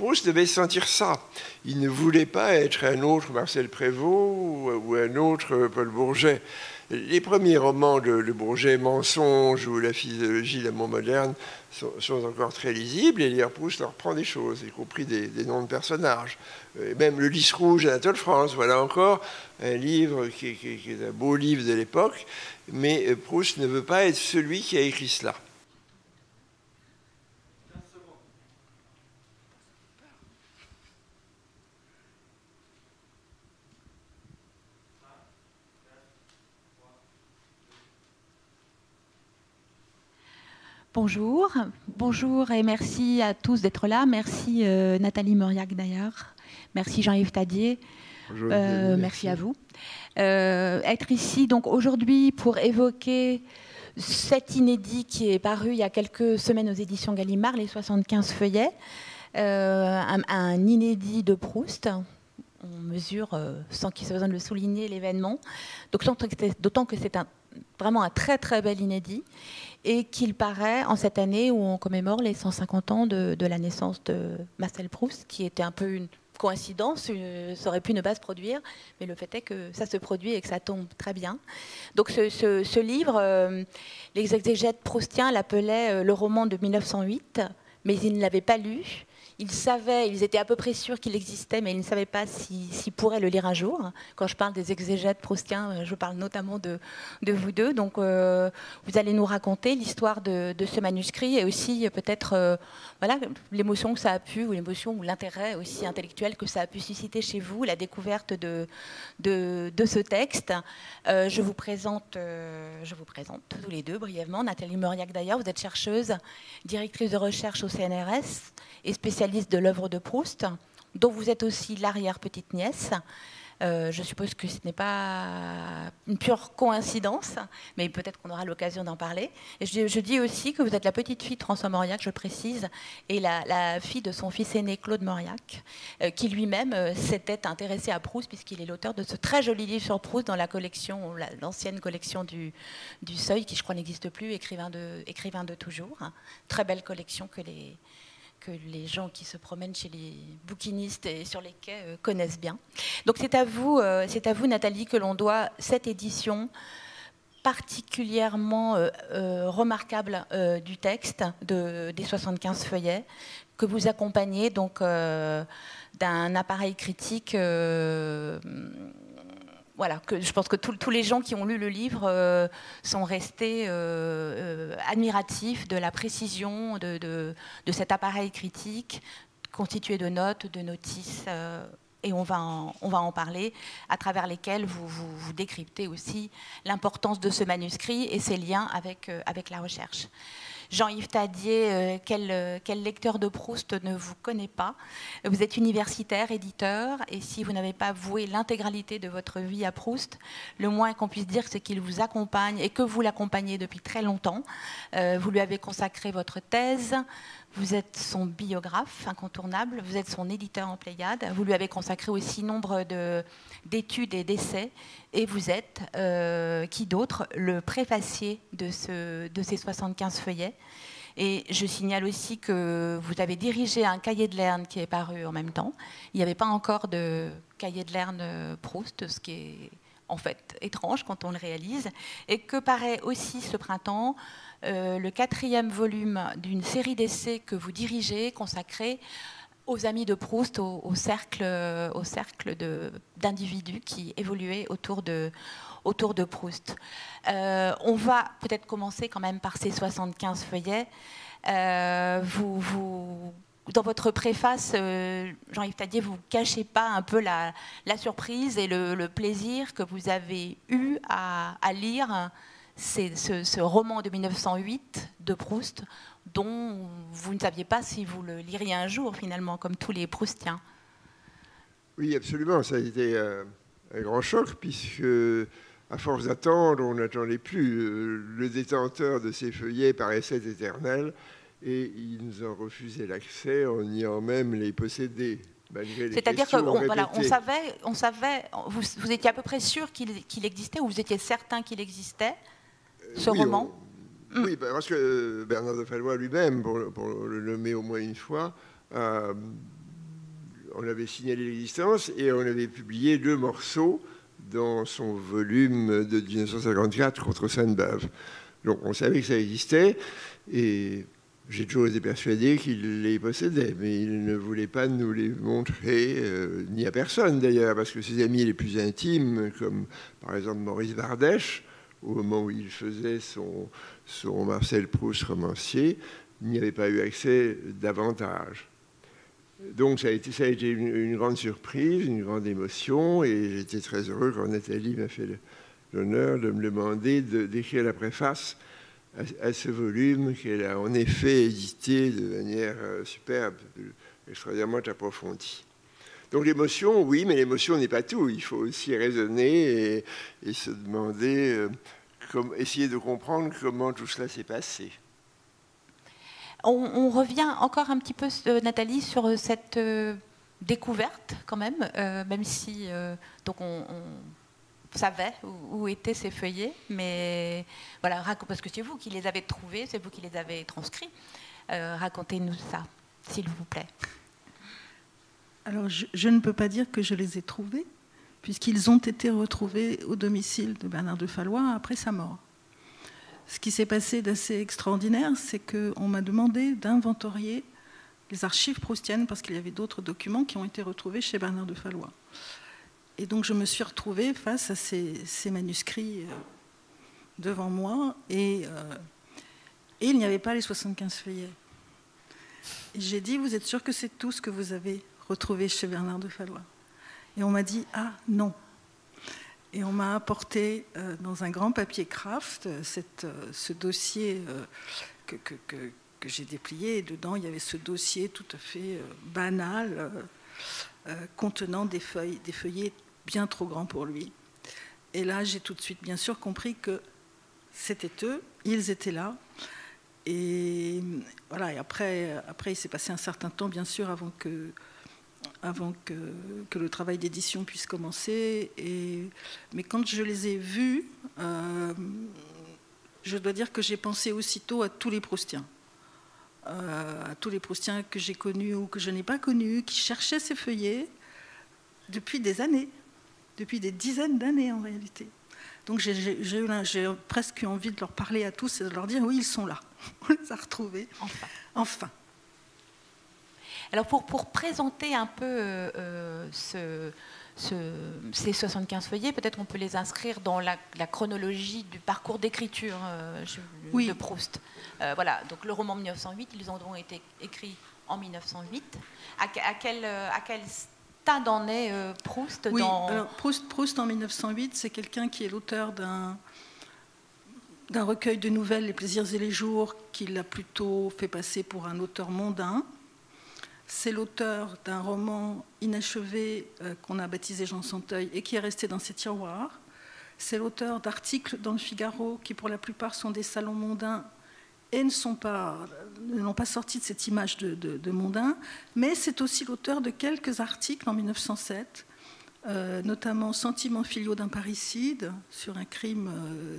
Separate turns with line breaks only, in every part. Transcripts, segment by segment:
Proust devait sentir ça. Il ne voulait pas être un autre Marcel Prévost ou un autre Paul Bourget. Les premiers romans de Bourget, Mensonges ou La physiologie de l'amour moderne, sont encore très lisibles, et lire Proust leur prend des choses, y compris des noms de personnages. Et même Le Lys rouge d'Anatole France, voilà encore un livre qui est un beau livre de l'époque, mais Proust ne veut pas être celui qui a écrit cela.
Bonjour, bonjour et merci à tous d'être là. Merci Nathalie Mauriac d'ailleurs. Merci Jean-Yves Tadier.
Bonjour,
merci à vous. Être ici donc aujourd'hui pour évoquer cet inédit qui est paru il y a quelques semaines aux éditions Gallimard, les 75 feuillets, un inédit de Proust. On mesure, sans qu'il soit besoin de le souligner, l'événement. D'autant que c'est vraiment un très très bel inédit, et qu'il paraît en cette année où on commémore les 150 ans de la naissance de Marcel Proust, qui était un peu une coïncidence, ça aurait pu ne pas se produire, mais le fait est que ça se produit et que ça tombe très bien. Donc ce livre, les exégètes proustiens l'appelaient le roman de 1908, mais ils ne l'avaient pas lu. Ils étaient à peu près sûrs qu'il existait, mais ils ne savaient pas s'ils pourraient le lire un jour. Quand je parle des exégètes proustiens, je parle notamment de vous deux. Donc, vous allez nous raconter l'histoire de ce manuscrit et aussi peut-être voilà, l'émotion que ça a pu, ou l'émotion ou l'intérêt aussi intellectuel que ça a pu susciter chez vous, la découverte de ce texte. Je vous présente tous les deux brièvement. Nathalie Mauriac d'ailleurs, vous êtes chercheuse, directrice de recherche au CNRS et spécialiste de l'œuvre de Proust, dont vous êtes aussi l'arrière-petite-nièce. Je suppose que ce n'est pas une pure coïncidence, mais peut-être qu'on aura l'occasion d'en parler. Et je dis aussi que vous êtes la petite fille de François Mauriac, je précise, et la fille de son fils aîné Claude Mauriac, qui lui-même s'était intéressé à Proust, puisqu'il est l'auteur de ce très joli livre sur Proust dans la collection, l'ancienne collection du Seuil, qui je crois n'existe plus, écrivain de toujours. Très belle collection que les gens qui se promènent chez les bouquinistes et sur les quais connaissent bien. Donc c'est à vous, Nathalie, que l'on doit cette édition particulièrement remarquable du texte des 75 feuillets, que vous accompagnez donc d'un appareil critique. Voilà, que je pense que tous les gens qui ont lu le livre sont restés admiratifs de la précision de cet appareil critique constitué de notes, de notices, et on va en parler, à travers lesquelles vous décryptez aussi l'importance de ce manuscrit et ses liens avec la recherche. Jean-Yves Tadier, quel lecteur de Proust ne vous connaît pas? Vous êtes universitaire, éditeur, et si vous n'avez pas voué l'intégralité de votre vie à Proust, le moins qu'on puisse dire, c'est qu'il vous accompagne et que vous l'accompagnez depuis très longtemps. Vous lui avez consacré votre thèse, vous êtes son biographe incontournable, vous êtes son éditeur en Pléiade, vous lui avez consacré aussi nombre d'études et d'essais, et vous êtes, qui d'autre, le préfacier de ces 75 feuillets. Et je signale aussi que vous avez dirigé un cahier de Lerne qui est paru en même temps. Il n'y avait pas encore de cahier de Lerne Proust, ce qui est en fait étrange quand on le réalise, et que paraît aussi ce printemps le 4e volume d'une série d'essais que vous dirigez, consacré aux amis de Proust, au cercle d'individus qui évoluaient autour de Proust. On va peut-être commencer quand même par ces 75 feuillets. Dans votre préface, Jean-Yves Tadier, vous ne cachez pas un peu la surprise et le plaisir que vous avez eu à lire ce roman de 1908 de Proust, dont vous ne saviez pas si vous le liriez un jour, finalement, comme tous les Proustiens.
Oui, absolument. Ça a été un grand choc, puisque, à force d'attendre, on n'attendait plus. Le détenteur de ces feuillets paraissait éternel, et il nous en refusait l'accès en niant même les posséder.
C'est-à-dire qu'on savait, vous étiez à peu près sûr qu'il existait, ou vous étiez certain qu'il existait, ce roman?
Oui, parce que Bernard de Fallois lui-même, pour le nommer au moins une fois, on avait signalé l'existence et on avait publié 2 morceaux dans son volume de 1954 contre Sainte-Beuve. Donc on savait que ça existait et j'ai toujours été persuadé qu'il les possédait, mais il ne voulait pas nous les montrer, ni à personne d'ailleurs, parce que ses amis les plus intimes, comme par exemple Maurice Bardèche, au moment où il faisait son Marcel Proust romancier, n'y avait pas eu accès davantage. Donc ça a été une grande surprise, une grande émotion, et j'étais très heureux quand Nathalie m'a fait l'honneur de me demander d'écrire la préface à ce volume qu'elle a en effet édité de manière superbe, extraordinairement approfondie. Donc l'émotion, oui, mais l'émotion n'est pas tout. Il faut aussi raisonner et se demander, essayer de comprendre comment tout cela s'est passé.
On revient encore un petit peu, Nathalie, sur cette découverte quand même si donc on savait où étaient ces feuillets, mais voilà, parce que c'est vous qui les avez trouvés, c'est vous qui les avez transcrits. Racontez-nous ça, s'il vous plaît.
Alors, je ne peux pas dire que je les ai trouvés, puisqu'ils ont été retrouvés au domicile de Bernard de Fallois après sa mort. Ce qui s'est passé d'assez extraordinaire, c'est qu'on m'a demandé d'inventorier les archives proustiennes, parce qu'il y avait d'autres documents qui ont été retrouvés chez Bernard de Fallois. Et donc je me suis retrouvée face à ces manuscrits devant moi, et il n'y avait pas les 75 feuillets. Et j'ai dit, vous êtes sûr que c'est tout ce que vous avez retrouvé chez Bernard de Fallois? Et on m'a dit, ah non. Et on m'a apporté dans un grand papier Kraft ce dossier que j'ai déplié. Et dedans, il y avait ce dossier tout à fait banal, contenant des feuillets bien trop grands pour lui. Et là, j'ai tout de suite, bien sûr, compris que c'était eux, ils étaient là. Et voilà. Et après, il s'est passé un certain temps, bien sûr, avant que le travail d'édition puisse commencer. Mais quand je les ai vus, je dois dire que j'ai pensé aussitôt à tous les Proustiens. À tous les Proustiens que j'ai connus ou que je n'ai pas connus, qui cherchaient ces feuillets depuis des années, depuis des dizaines d'années en réalité. Donc j'ai presque eu envie de leur parler à tous et de leur dire, oui, ils sont là, on les a retrouvés, enfin.
Alors pour présenter un peu ces 75 feuillets, peut-être on peut les inscrire dans la chronologie du parcours d'écriture de Proust. Voilà, donc le roman 1908, ils ont été écrits en 1908. À quel stade en est Proust?
Oui, alors Proust en 1908, c'est quelqu'un qui est l'auteur d'un recueil de nouvelles, Les plaisirs et les jours, qu'il a plutôt fait passer pour un auteur mondain. C'est l'auteur d'un roman inachevé qu'on a baptisé Jean Santeuil et qui est resté dans ses tiroirs. C'est l'auteur d'articles dans le Figaro qui, pour la plupart, sont des salons mondains et n'ont pas sorti de cette image de mondain. Mais c'est aussi l'auteur de quelques articles en 1907, notamment Sentiments filiaux d'un parricide, sur un crime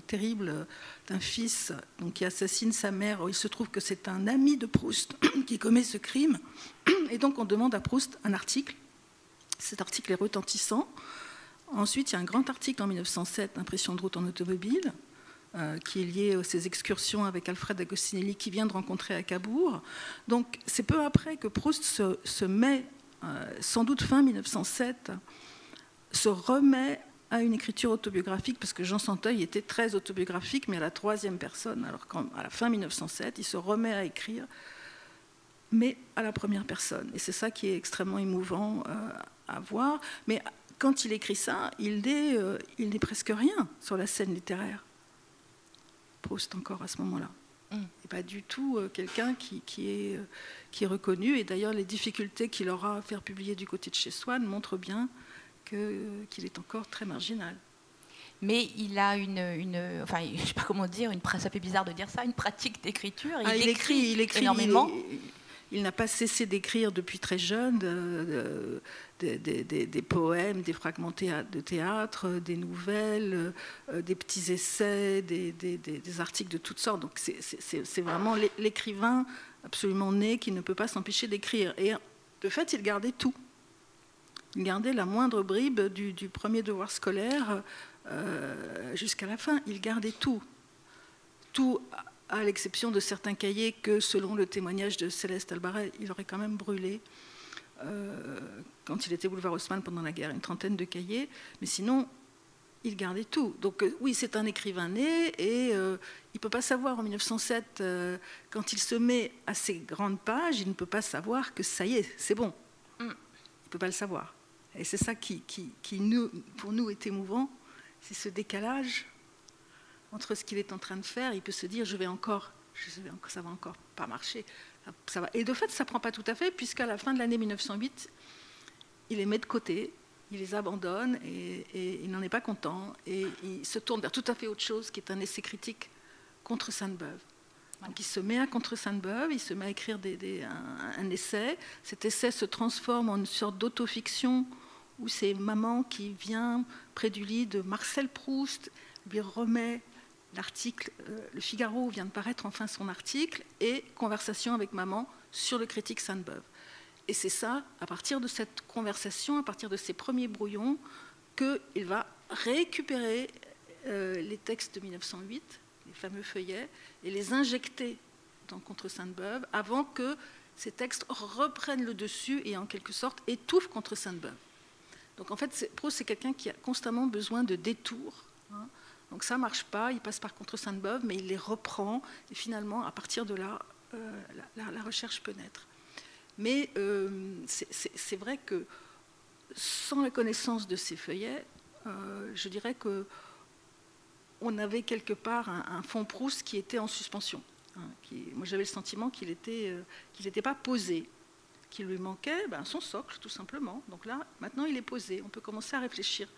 terrible d'un fils qui assassine sa mère. Il se trouve que c'est un ami de Proust qui commet ce crime. Et donc on demande à Proust un article. Cet article est retentissant. Ensuite, il y a un grand article en 1907, Impression de route en automobile, qui est lié à ses excursions avec Alfred Agostinelli, qui vient de rencontrer à Cabourg. Donc c'est peu après que Proust se met, sans doute fin 1907, se remet à une écriture autobiographique, parce que Jean Santeuil était très autobiographique, mais à la troisième personne. Alors qu'à la fin 1907, il se remet à écrire, mais à la première personne. Et c'est ça qui est extrêmement émouvant à voir. Mais quand il écrit ça, il n'est presque rien sur la scène littéraire. Proust encore à ce moment-là. Et pas du tout quelqu'un qui est reconnu. Et d'ailleurs, les difficultés qu'il aura à faire publier du côté de chez Swann montrent bien qu'il est encore très marginal.
Mais il a enfin, je ne sais pas comment dire, c'est un peu bizarre de dire ça, une pratique d'écriture. Il écrit énormément.
Il n'a pas cessé d'écrire depuis très jeune des poèmes, des fragments de théâtre, des nouvelles, des petits essais, des articles de toutes sortes. Donc c'est vraiment l'écrivain absolument né qui ne peut pas s'empêcher d'écrire. Et de fait, il gardait tout. Il gardait la moindre bribe du premier devoir scolaire jusqu'à la fin. Il gardait tout. Tout, à l'exception de certains cahiers que, selon le témoignage de Céleste Albaret, il aurait quand même brûlé quand il était boulevard Haussmann pendant la guerre, une trentaine de cahiers. Mais sinon, il gardait tout. Donc oui, c'est un écrivain né et il ne peut pas savoir en 1907, quand il se met à ces grandes pages, il ne peut pas savoir que ça y est, c'est bon. Il ne peut pas le savoir. Et c'est ça qui pour nous, est émouvant, c'est ce décalage entre ce qu'il est en train de faire. Il peut se dire, ça va encore pas marcher. Ça va. Et de fait, ça ne prend pas tout à fait, puisqu'à la fin de l'année 1908, il les met de côté, il les abandonne et il n'en est pas content. Et il se tourne vers tout à fait autre chose, qui est un essai critique contre Sainte-Beuve. Donc il se met à contre Sainte-Beuve, il se met à écrire un essai. Cet essai se transforme en une sorte d'autofiction où c'est maman qui vient près du lit de Marcel Proust, lui remet l'article, Le Figaro vient de paraître enfin son article, et conversation avec maman sur le critique Sainte-Beuve. Et c'est ça, à partir de cette conversation, à partir de ces premiers brouillons, qu'il va récupérer les textes de 1908, les fameux feuillets, et les injecter dans Contre Sainte-Beuve, avant que ces textes reprennent le dessus et en quelque sorte étouffent Contre Sainte-Beuve. Donc en fait, Proust, c'est quelqu'un qui a constamment besoin de détours. Hein. Donc ça ne marche pas, il passe par Contre Sainte-Beuve, mais il les reprend, et finalement, à partir de là, la recherche peut naître. Mais c'est vrai que sans la connaissance de ces feuillets, je dirais qu'on avait quelque part un fond Proust qui était en suspension. Hein, moi, j'avais le sentiment qu'il n'était pas posé, qu'il lui manquait son socle, tout simplement. Donc là, maintenant, il est posé. On peut commencer à réfléchir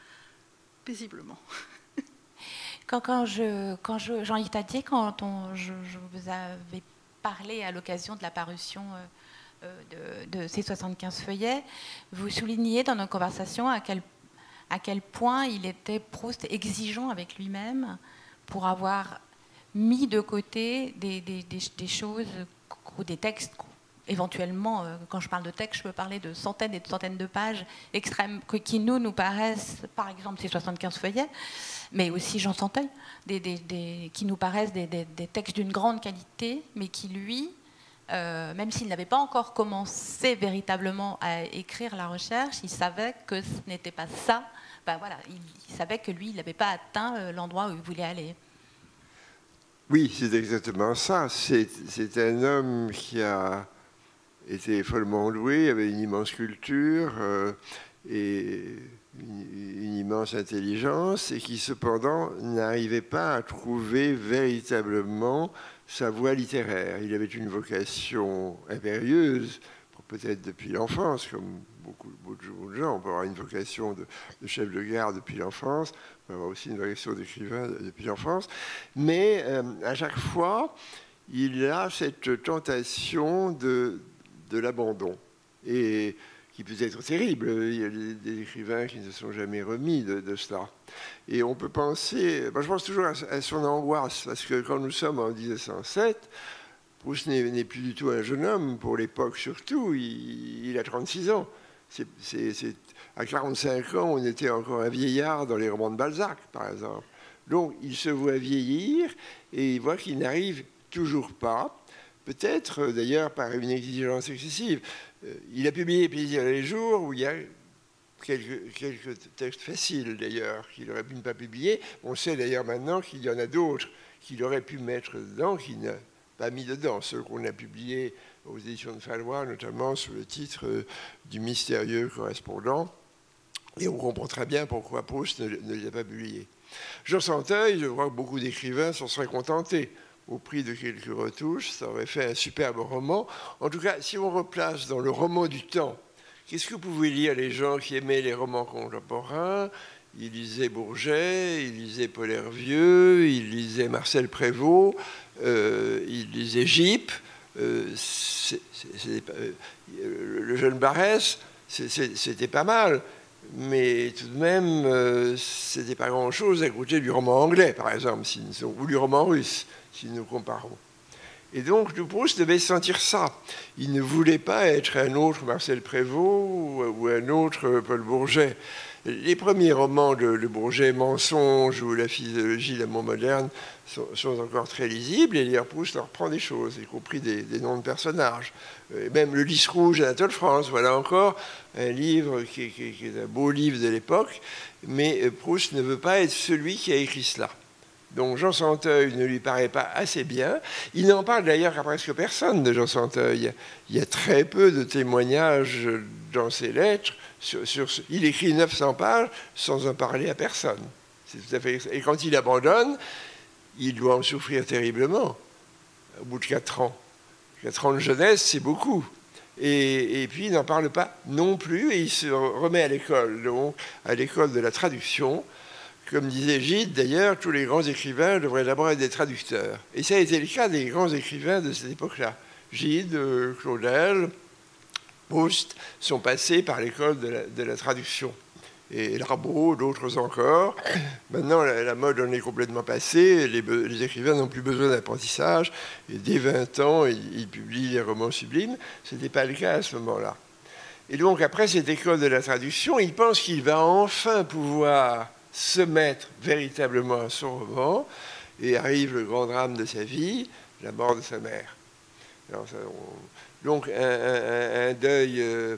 paisiblement.
Jean-Yves Tadier, quand je vous avais parlé à l'occasion de la parution de ces 75 feuillets, vous souligniez dans nos conversations à quel point il était, Proust, exigeant avec lui-même pour avoir mis de côté des choses ou des textes. Éventuellement, quand je parle de texte, je peux parler de centaines et de centaines de pages extrêmes qui nous paraissent, par exemple, ces 75 feuillets, mais aussi Jean Santeuil, qui nous paraissent des textes d'une grande qualité, mais qui, lui, même s'il n'avait pas encore commencé véritablement à écrire la recherche, il savait que ce n'était pas ça. Il savait que lui, il n'avait pas atteint l'endroit où il voulait aller.
Oui, c'est exactement ça. C'est un homme qui a était follement doué, avait une immense culture et une immense intelligence, et qui cependant n'arrivait pas à trouver véritablement sa voie littéraire. Il avait une vocation impérieuse, peut-être depuis l'enfance, comme beaucoup de gens. On peut avoir une vocation de chef de gare depuis l'enfance, on peut avoir aussi une vocation d'écrivain depuis l'enfance, mais à chaque fois, il a cette tentation de l'abandon, et qui peut être terrible. Il y a des écrivains qui ne se sont jamais remis de cela. Et on peut penser, je pense toujours à son angoisse, parce que quand nous sommes en 1907, Proust n'est plus du tout un jeune homme, pour l'époque surtout, il a 36 ans. À 45 ans, on était encore un vieillard dans les romans de Balzac, par exemple. Donc il se voit vieillir, et il voit qu'il n'arrive toujours pas, peut-être d'ailleurs par une exigence excessive. Il a publié Plaisir et les jours, où il y a quelques textes faciles d'ailleurs, qu'il aurait pu ne pas publier. On sait d'ailleurs maintenant qu'il y en a d'autres qu'il aurait pu mettre dedans, qu'il n'a pas mis dedans, ceux qu'on a publiés aux éditions de Fallois, notamment sous le titre du mystérieux correspondant. Et on comprend très bien pourquoi Proust ne les a pas publiés. Jean Santeuil, je crois que beaucoup d'écrivains s'en seraient contentés. Au prix de quelques retouches, ça aurait fait un superbe roman. En tout cas, si on replace dans le roman du temps, qu'est-ce que vous pouvez lire les gens qui aimaient les romans contemporains? Ils lisaient Bourget, ils lisaient Paul Hervieux, ils lisaient Marcel Prévost, ils lisaient Gyp, le jeune Barrès, c'était pas mal. Mais tout de même, c'était pas grand-chose à côté du roman anglais, par exemple, ou du roman russe, si nous comparons. Et donc, Proust devait sentir ça. Il ne voulait pas être un autre Marcel Prévost ou un autre Paul Bourget. Les premiers romans de Bourget, Mensonges ou La physiologie de l'amour moderne, sont encore très lisibles, et d'ailleurs Proust leur prend des choses, y compris des noms de personnages. Et même Le Lys rouge d'Anatole France, voilà encore un livre qui est un beau livre de l'époque, mais Proust ne veut pas être celui qui a écrit cela. Donc Jean Santeuil ne lui paraît pas assez bien. Il n'en parle d'ailleurs à presque personne de Jean Santeuil. Il y a très peu de témoignages dans ses lettres. Il écrit 900 pages sans en parler à personne. C'est tout à fait... Et quand il abandonne, il doit en souffrir terriblement, au bout de 4 ans. 4 ans de jeunesse, c'est beaucoup. Et puis il n'en parle pas non plus, et il se remet à l'école, donc à l'école de la traduction. Comme disait Gide, d'ailleurs, tous les grands écrivains devraient d'abord être des traducteurs. Et ça a été le cas des grands écrivains de cette époque-là. Gide, Claudel, Proust sont passés par l'école de la traduction. Et Larbeau, d'autres encore. Maintenant, la mode en est complètement passée. Les écrivains n'ont plus besoin d'apprentissage. Et dès 20 ans, ils publient des romans sublimes. Ce n'était pas le cas à ce moment-là. Et donc, après cette école de la traduction, il pense qu'il va enfin pouvoir se mettre véritablement à son roman, et arrive le grand drame de sa vie, la mort de sa mère. Alors donc un deuil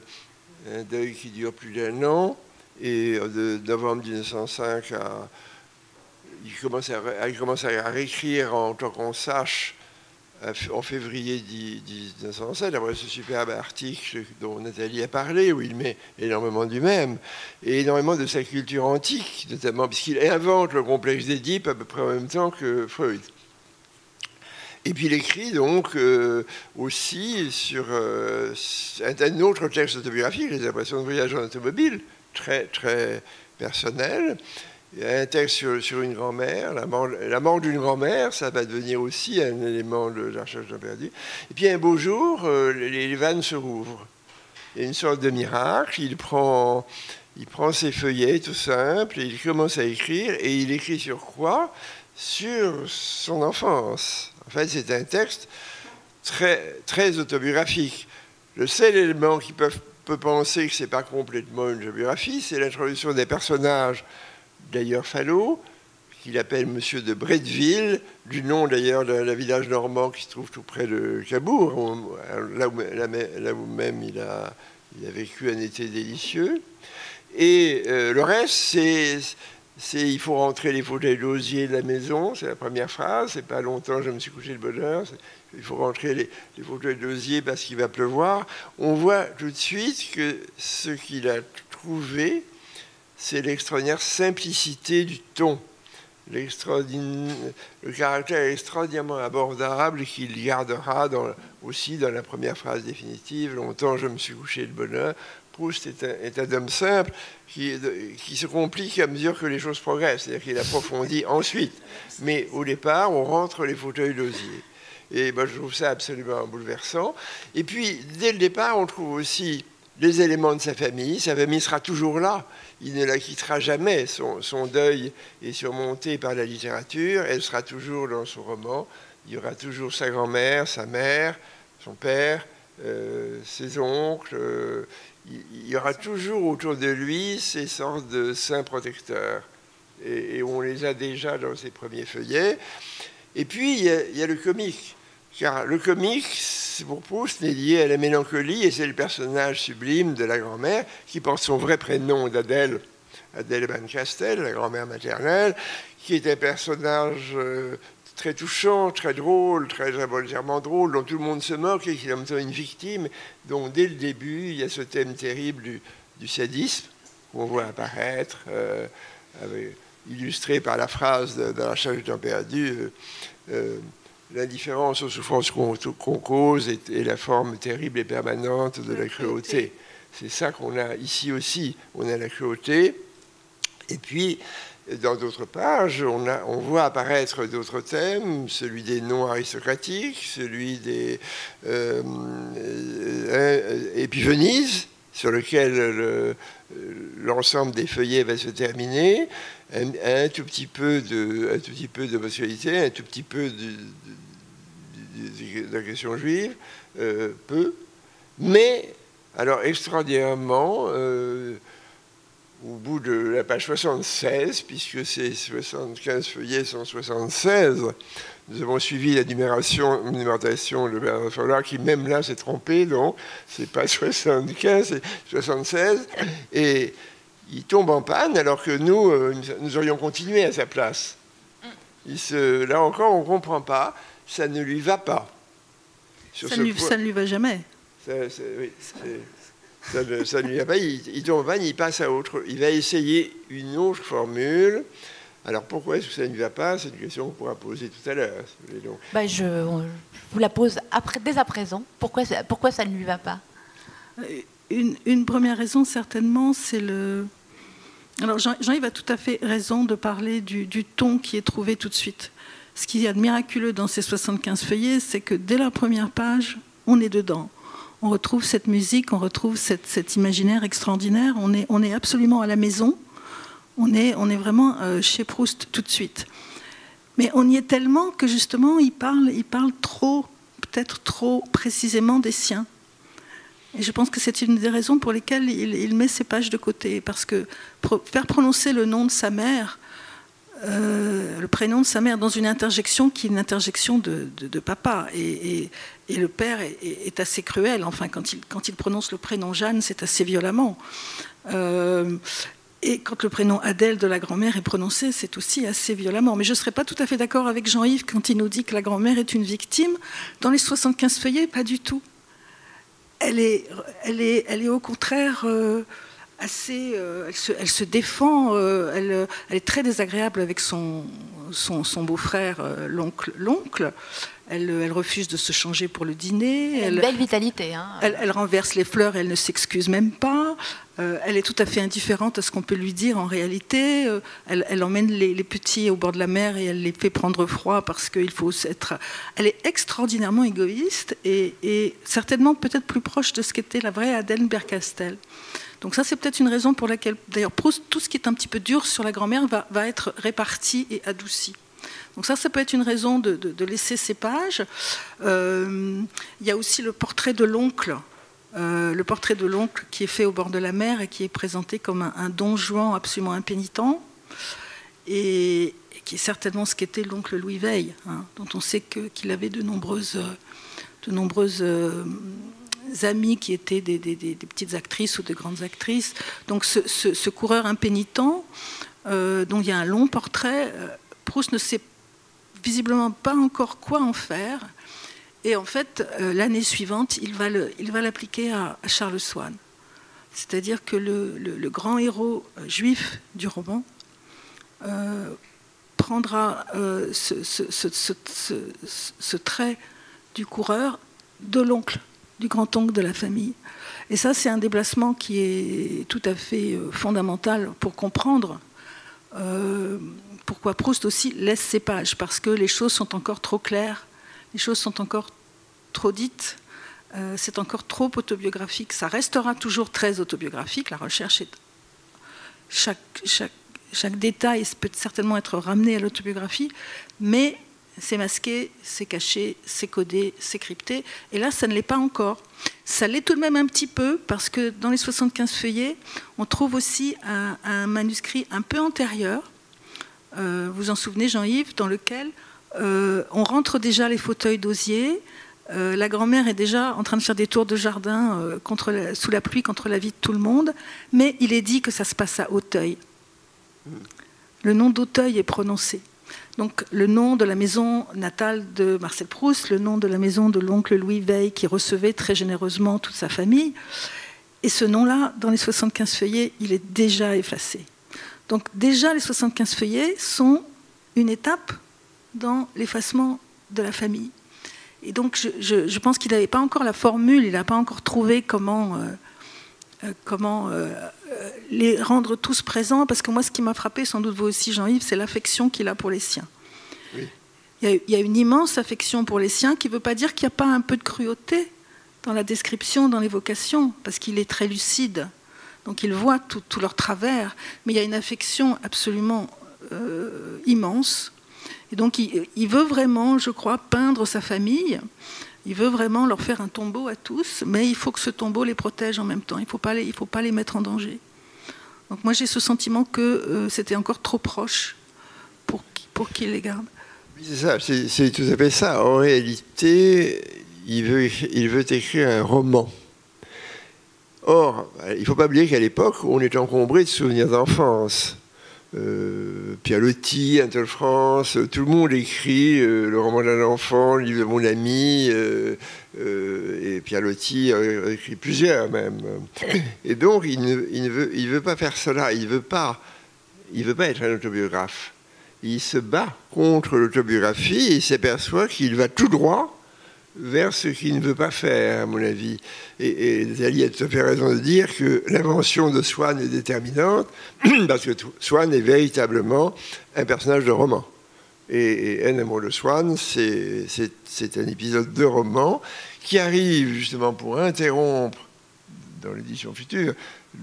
qui dure plus d'1 an, et de novembre 1905 il commence à réécrire en tant qu'on sache en février 1907, après ce superbe article dont Nathalie a parlé, où il met énormément du même, et énormément de sa culture antique, notamment puisqu'il invente le complexe d'Édipe à peu près en même temps que Freud. Et puis il écrit donc aussi sur un autre texte autobiographique, Les impressions de voyage en automobile, très, très personnel. Il y a un texte sur une grand-mère, la mort d'une grand-mère, ça va devenir aussi un élément de la recherche d'un perdu. Et puis un beau jour, les vannes se rouvrent. Il y a une sorte de miracle, il prend ses feuillets tout simples, et il commence à écrire, et il écrit sur quoi? Sur son enfance. En fait, c'est un texte très, très autobiographique. Le seul élément qui peut penser que ce n'est pas complètement une biographie, c'est l'introduction des personnages, d'ailleurs Fallot, qu'il appelle Monsieur de Bretteville, du nom d'ailleurs d'un village normand qui se trouve tout près de Cabourg, là où même il a vécu un été délicieux. Et le reste, c'est il faut rentrer les fauteuils d'osier de la maison, c'est la première phrase, c'est pas longtemps je me suis couché de bonne heure, il faut rentrer les fauteuils d'osier parce qu'il va pleuvoir. On voit tout de suite que ce qu'il a trouvé, c'est l'extraordinaire simplicité du ton, le caractère extraordinairement abordable qu'il gardera aussi dans la première phrase définitive. Longtemps je me suis couché de bonne heure. Proust est un homme simple qui se complique à mesure que les choses progressent, c'est-à-dire qu'il approfondit ensuite. Mais au départ, on rentre les fauteuils d'osier. Et moi, je trouve ça absolument bouleversant. Et puis, dès le départ, on trouve aussi les éléments de sa famille. Sa famille sera toujours là. Il ne la quittera jamais. Son deuil est surmonté par la littérature. Elle sera toujours dans son roman. Il y aura toujours sa grand-mère, sa mère, son père, ses oncles. Il y aura toujours autour de lui ces sortes de saints protecteurs. Et on les a déjà dans ses premiers feuillets. Et puis, il y a le comique. Car le comique, pour Proust, est lié à la mélancolie, et c'est le personnage sublime de la grand-mère, qui porte son vrai prénom d'Adèle, Adèle Van Castel, la grand-mère maternelle, qui est un personnage très touchant, très drôle, très volontairement drôle, dont tout le monde se moque et qui est en même temps une victime. Donc dès le début, il y a ce thème terrible du sadisme qu'on voit apparaître, illustré par la phrase dans La recherche du temps perdu, l'indifférence aux souffrances qu'on cause est la forme terrible et permanente de la cruauté. C'est ça qu'on a ici aussi. On a la cruauté. Et puis, dans d'autres pages, on voit apparaître d'autres thèmes, celui des noms aristocratiques, celui des... et puis Venise, sur lequel l'ensemble des feuillets va se terminer, un tout petit peu d'homosexualité, un tout petit peu de la question juive, peu, mais alors extraordinairement, au bout de la page 76, puisque ces 75 feuillets sont 76, nous avons suivi la numérotation de Bernard Follard, qui même là s'est trompé, donc c'est pas 75, c'est 76, et il tombe en panne alors que nous aurions continué à sa place. Là encore, on ne comprend pas, ça ne lui va pas.
Ça ne lui va jamais.
Ça ne lui va pas, il tombe en panne, il passe à autre. Il va essayer une autre formule. Alors pourquoi est-ce que ça ne lui va pas? C'est une question qu'on pourra poser tout à l'heure.
Je vous la pose dès à présent. Pourquoi ça ne lui va pas?
Une première raison, certainement, c'est le... Alors Jean-Yves a tout à fait raison de parler du ton qui est trouvé tout de suite. Ce qu'il y a de miraculeux dans ces 75 feuillets, c'est que dès la première page, on est dedans. On retrouve cette musique, on retrouve cet imaginaire extraordinaire. On est absolument à la maison. On est vraiment chez Proust tout de suite. Mais on y est tellement que justement, il parle peut-être trop précisément des siens. Et je pense que c'est une des raisons pour lesquelles il met ces pages de côté. Parce que faire prononcer le nom de sa mère, le prénom de sa mère dans une interjection qui est une interjection de papa. Et le père est assez cruel. Enfin, quand il prononce le prénom Jeanne, c'est assez violemment. Et quand le prénom Adèle de la grand-mère est prononcé, c'est aussi assez violemment. Mais je ne serais pas tout à fait d'accord avec Jean-Yves quand il nous dit que la grand-mère est une victime. Dans les 75 feuillets, pas du tout. Elle est au contraire assez... elle se défend, elle est très désagréable avec son beau-frère, l'oncle. Elle refuse de se changer pour le dîner.
Elle a une belle vitalité. Hein.
Elle renverse les fleurs, elle ne s'excuse même pas. Elle est tout à fait indifférente à ce qu'on peut lui dire en réalité. Elle emmène les petits au bord de la mer et elle les fait prendre froid parce qu'il faut être... Elle est extraordinairement égoïste et certainement peut-être plus proche de ce qu'était la vraie Adèle Bercastel. Donc ça, c'est peut-être une raison pour laquelle, d'ailleurs, Proust, tout ce qui est un petit peu dur sur la grand-mère va être réparti et adouci. Donc ça peut être une raison de laisser ces pages. Il y a aussi le portrait de l'oncle. Le portrait de l'oncle qui est fait au bord de la mer et qui est présenté comme un don Juan absolument impénitent. Et qui est certainement ce qu'était l'oncle Louis Veil, hein, dont on sait qu'il avait de nombreuses amies qui étaient des petites actrices ou de grandes actrices. Donc ce coureur impénitent, dont il y a un long portrait, Proust ne sait visiblement pas encore quoi en faire. Et en fait, l'année suivante, il va l'appliquer à Charles Swann. C'est-à-dire que le grand héros juif du roman prendra ce trait du coureur de l'oncle, du grand-oncle de la famille. Et ça, c'est un déplacement qui est tout à fait fondamental pour comprendre pourquoi Proust aussi laisse ces pages, parce que les choses sont encore trop claires, les choses sont encore trop dites, c'est encore trop autobiographique. Ça restera toujours très autobiographique, la recherche est... Chaque détail peut certainement être ramené à l'autobiographie, mais c'est masqué, c'est caché, c'est codé, c'est crypté. Et là, ça ne l'est pas encore. Ça l'est tout de même un petit peu, parce que dans les 75 feuillets, on trouve aussi un manuscrit un peu antérieur, vous vous en souvenez, Jean-Yves, dans lequel on rentre déjà les fauteuils d'osier. La grand-mère est déjà en train de faire des tours de jardin sous la pluie contre la vie de tout le monde, mais il est dit que ça se passe à Auteuil. Le nom d'Auteuil est prononcé. Donc le nom de la maison natale de Marcel Proust, le nom de la maison de l'oncle Louis Veil qui recevait très généreusement toute sa famille. Et ce nom-là, dans les 75 feuillets, il est déjà effacé. Donc déjà, les 75 feuillets sont une étape dans l'effacement de la famille. Et donc je pense qu'il n'avait pas encore la formule, il n'a pas encore trouvé comment les rendre tous présents, parce que moi, ce qui m'a frappé, sans doute vous aussi, Jean-Yves, c'est l'affection qu'il a pour les siens. Oui. Il y a une immense affection pour les siens, qui ne veut pas dire qu'il n'y a pas un peu de cruauté dans la description, dans l'évocation, parce qu'il est très lucide, donc il voit tout leur travers, mais il y a une affection absolument immense. Et donc il veut vraiment, je crois, peindre sa famille. Il veut vraiment leur faire un tombeau à tous, mais il faut que ce tombeau les protège en même temps. Il ne faut pas les mettre en danger. Donc moi j'ai ce sentiment que c'était encore trop proche pour qu'il les garde.
Oui, c'est ça, c'est tout à fait ça. En réalité, il veut écrire un roman. Or, il ne faut pas oublier qu'à l'époque, on est encombré de souvenirs d'enfance. Pierre Loti, Anatole France, tout le monde écrit le roman d'un enfant, le livre de mon ami, et Pierre Loti a écrit plusieurs même. Et donc, il ne veut pas faire cela, il veut pas être un autobiographe. Il se bat contre l'autobiographie et il s'aperçoit qu'il va tout droit vers ce qu'il ne veut pas faire, à mon avis. Et Zali a tout à fait raison de dire que l'invention de Swann est déterminante, parce que Swann est véritablement un personnage de roman. Et Un amour de Swann, c'est un épisode de roman qui arrive justement pour interrompre, dans l'édition future,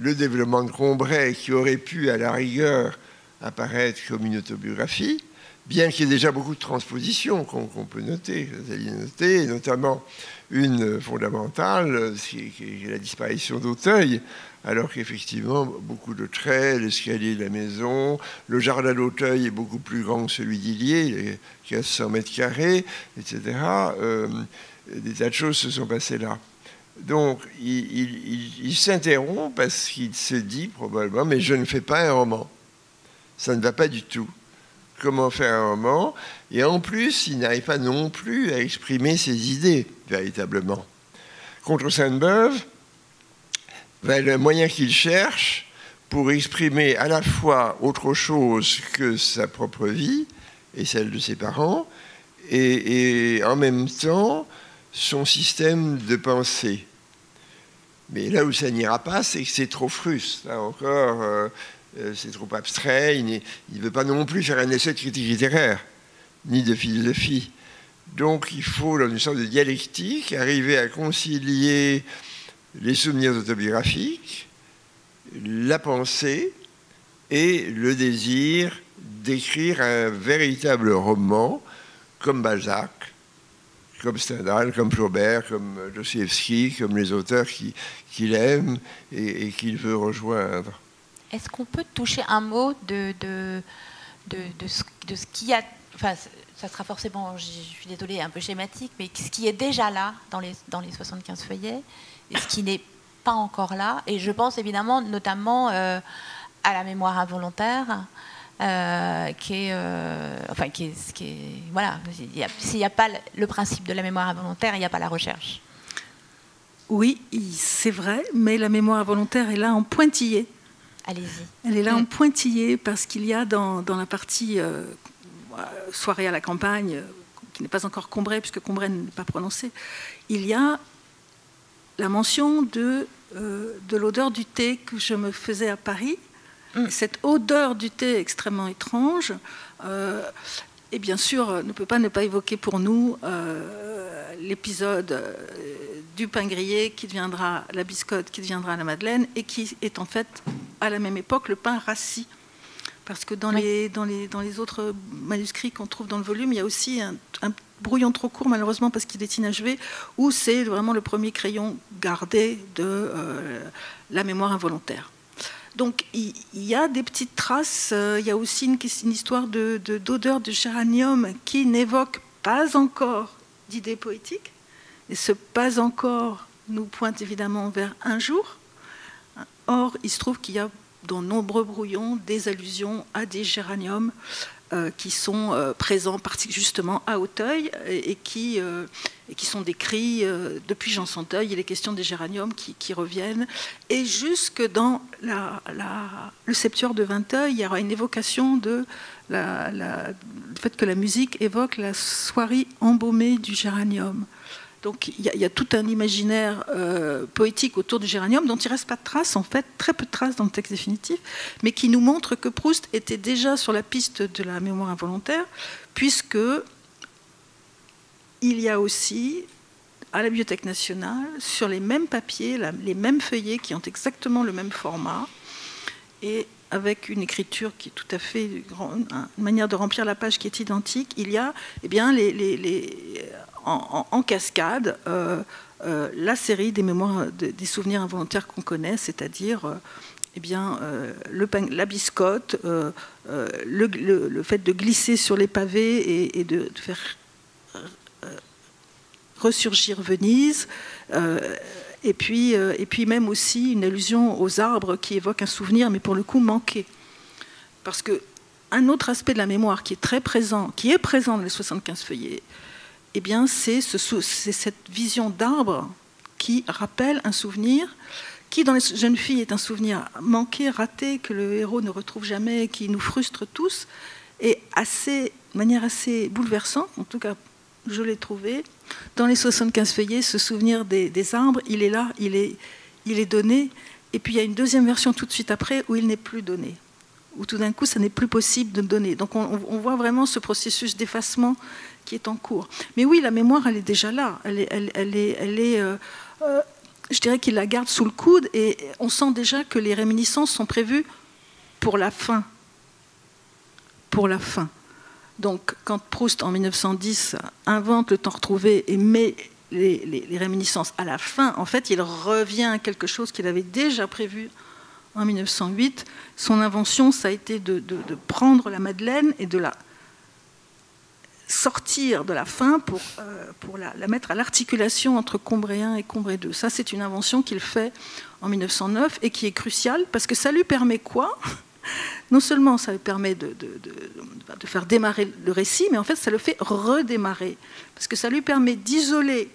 le développement de Combray, qui aurait pu, à la rigueur, apparaître comme une autobiographie, bien qu'il y ait déjà beaucoup de transpositions qu'on peut noter, et notamment une fondamentale, qui est la disparition d'Auteuil, alors qu'effectivement, beaucoup de traits, l'escalier de la maison, le jardin d'Auteuil est beaucoup plus grand que celui d'Illier, qui a 100 mètres carrés, etc. Des tas de choses se sont passées là. Donc, il s'interrompt parce qu'il se dit probablement, mais je ne fais pas un roman. Ça ne va pas du tout. Comment faire un roman? Et en plus, il n'arrive pas non plus à exprimer ses idées, véritablement. Contre Sainte-Beuve, le moyen qu'il cherche pour exprimer à la fois autre chose que sa propre vie et celle de ses parents, et en même temps son système de pensée. Mais là où ça n'ira pas, c'est que c'est trop fruste. Là encore, c'est trop abstrait. Il ne veut pas non plus faire un essai de critique littéraire, ni de philosophie. Donc il faut, dans une sorte de dialectique, arriver à concilier les souvenirs autobiographiques, la pensée et le désir d'écrire un véritable roman comme Balzac, comme Stendhal, comme Flaubert, comme Dostoïevski, comme les auteurs qu'il aime et qu'il veut rejoindre.
Est-ce qu'on peut toucher un mot de ce qui a... Enfin, ça sera forcément, je suis désolée, un peu schématique, mais ce qui est déjà là dans les 75 feuillets et ce qui n'est pas encore là. Et je pense évidemment notamment à la mémoire involontaire, voilà, s'il n'y a pas le principe de la mémoire involontaire, il n'y a pas la recherche.
Oui, c'est vrai, mais la mémoire involontaire est là en pointillé.
Allez-y.
Elle est là en pointillé parce qu'il y a dans la partie soirée à la campagne, qui n'est pas encore Combray, puisque Combray n'est pas prononcé, il y a la mention de l'odeur du thé que je me faisais à Paris. Cette odeur du thé extrêmement étrange, et bien sûr, ne peut pas ne pas évoquer pour nous l'épisode du pain grillé qui deviendra la biscotte, qui deviendra la madeleine, et qui est en fait, à la même époque, le pain rassis. Parce que dans les autres manuscrits qu'on trouve dans le volume, il y a aussi un brouillon trop court, malheureusement, parce qu'il est inachevé, où c'est vraiment le premier crayon gardé de la mémoire involontaire. Donc il y a des petites traces, il y a aussi une histoire d'odeur de géranium qui n'évoque pas encore d'idées poétiques, et ce pas encore nous pointe évidemment vers un jour. Or, il se trouve qu'il y a dans nombreux brouillons des allusions à des géraniums qui sont présents justement à Auteuil et qui sont décrits depuis Jean Santeuil. Il est question des géraniums qui reviennent. Et jusque dans le septuor de Vinteuil, il y aura une évocation du fait que la musique évoque la soirée embaumée du géranium. Donc il y a tout un imaginaire poétique autour du géranium dont il ne reste pas de traces, en fait, très peu de traces dans le texte définitif, mais qui nous montre que Proust était déjà sur la piste de la mémoire involontaire, puisque il y a aussi, à la Bibliothèque nationale, sur les mêmes papiers, les mêmes feuillets qui ont exactement le même format, et avec une écriture qui est tout à fait une manière de remplir la page qui est identique, il y a bien en cascade la série des mémoires, des souvenirs involontaires qu'on connaît, c'est-à-dire la biscotte, le fait de glisser sur les pavés et de faire ressurgir Venise, et puis même aussi une allusion aux arbres qui évoque un souvenir, mais pour le coup manqué. Parce qu'un autre aspect de la mémoire qui est très présent, qui est présent dans les 75 feuillets, eh bien, c'est cette vision d'arbre qui rappelle un souvenir, qui dans les jeunes filles est un souvenir manqué, raté, que le héros ne retrouve jamais, qui nous frustre tous, et de manière assez bouleversante, en tout cas je l'ai trouvé, dans les 75 feuillets, ce souvenir des arbres, il est là, il est donné, et puis il y a une deuxième version tout de suite après où il n'est plus donné, où tout d'un coup ça n'est plus possible de donner. Donc on voit vraiment ce processus d'effacement qui est en cours. Mais oui, la mémoire, elle est déjà là. Je dirais qu'il la garde sous le coude et on sent déjà que les réminiscences sont prévues pour la fin. Pour la fin. Donc, quand Proust, en 1910, invente le temps retrouvé et met les réminiscences à la fin, en fait, il revient à quelque chose qu'il avait déjà prévu en 1908. Son invention, ça a été de prendre la Madeleine et de la sortir de la fin pour la mettre à l'articulation entre Combray 1 et Combray 2. Ça, c'est une invention qu'il fait en 1909 et qui est cruciale parce que ça lui permet quoi ? Non seulement ça lui permet de faire démarrer le récit, mais en fait, ça le fait redémarrer. Parce que ça lui permet d'isoler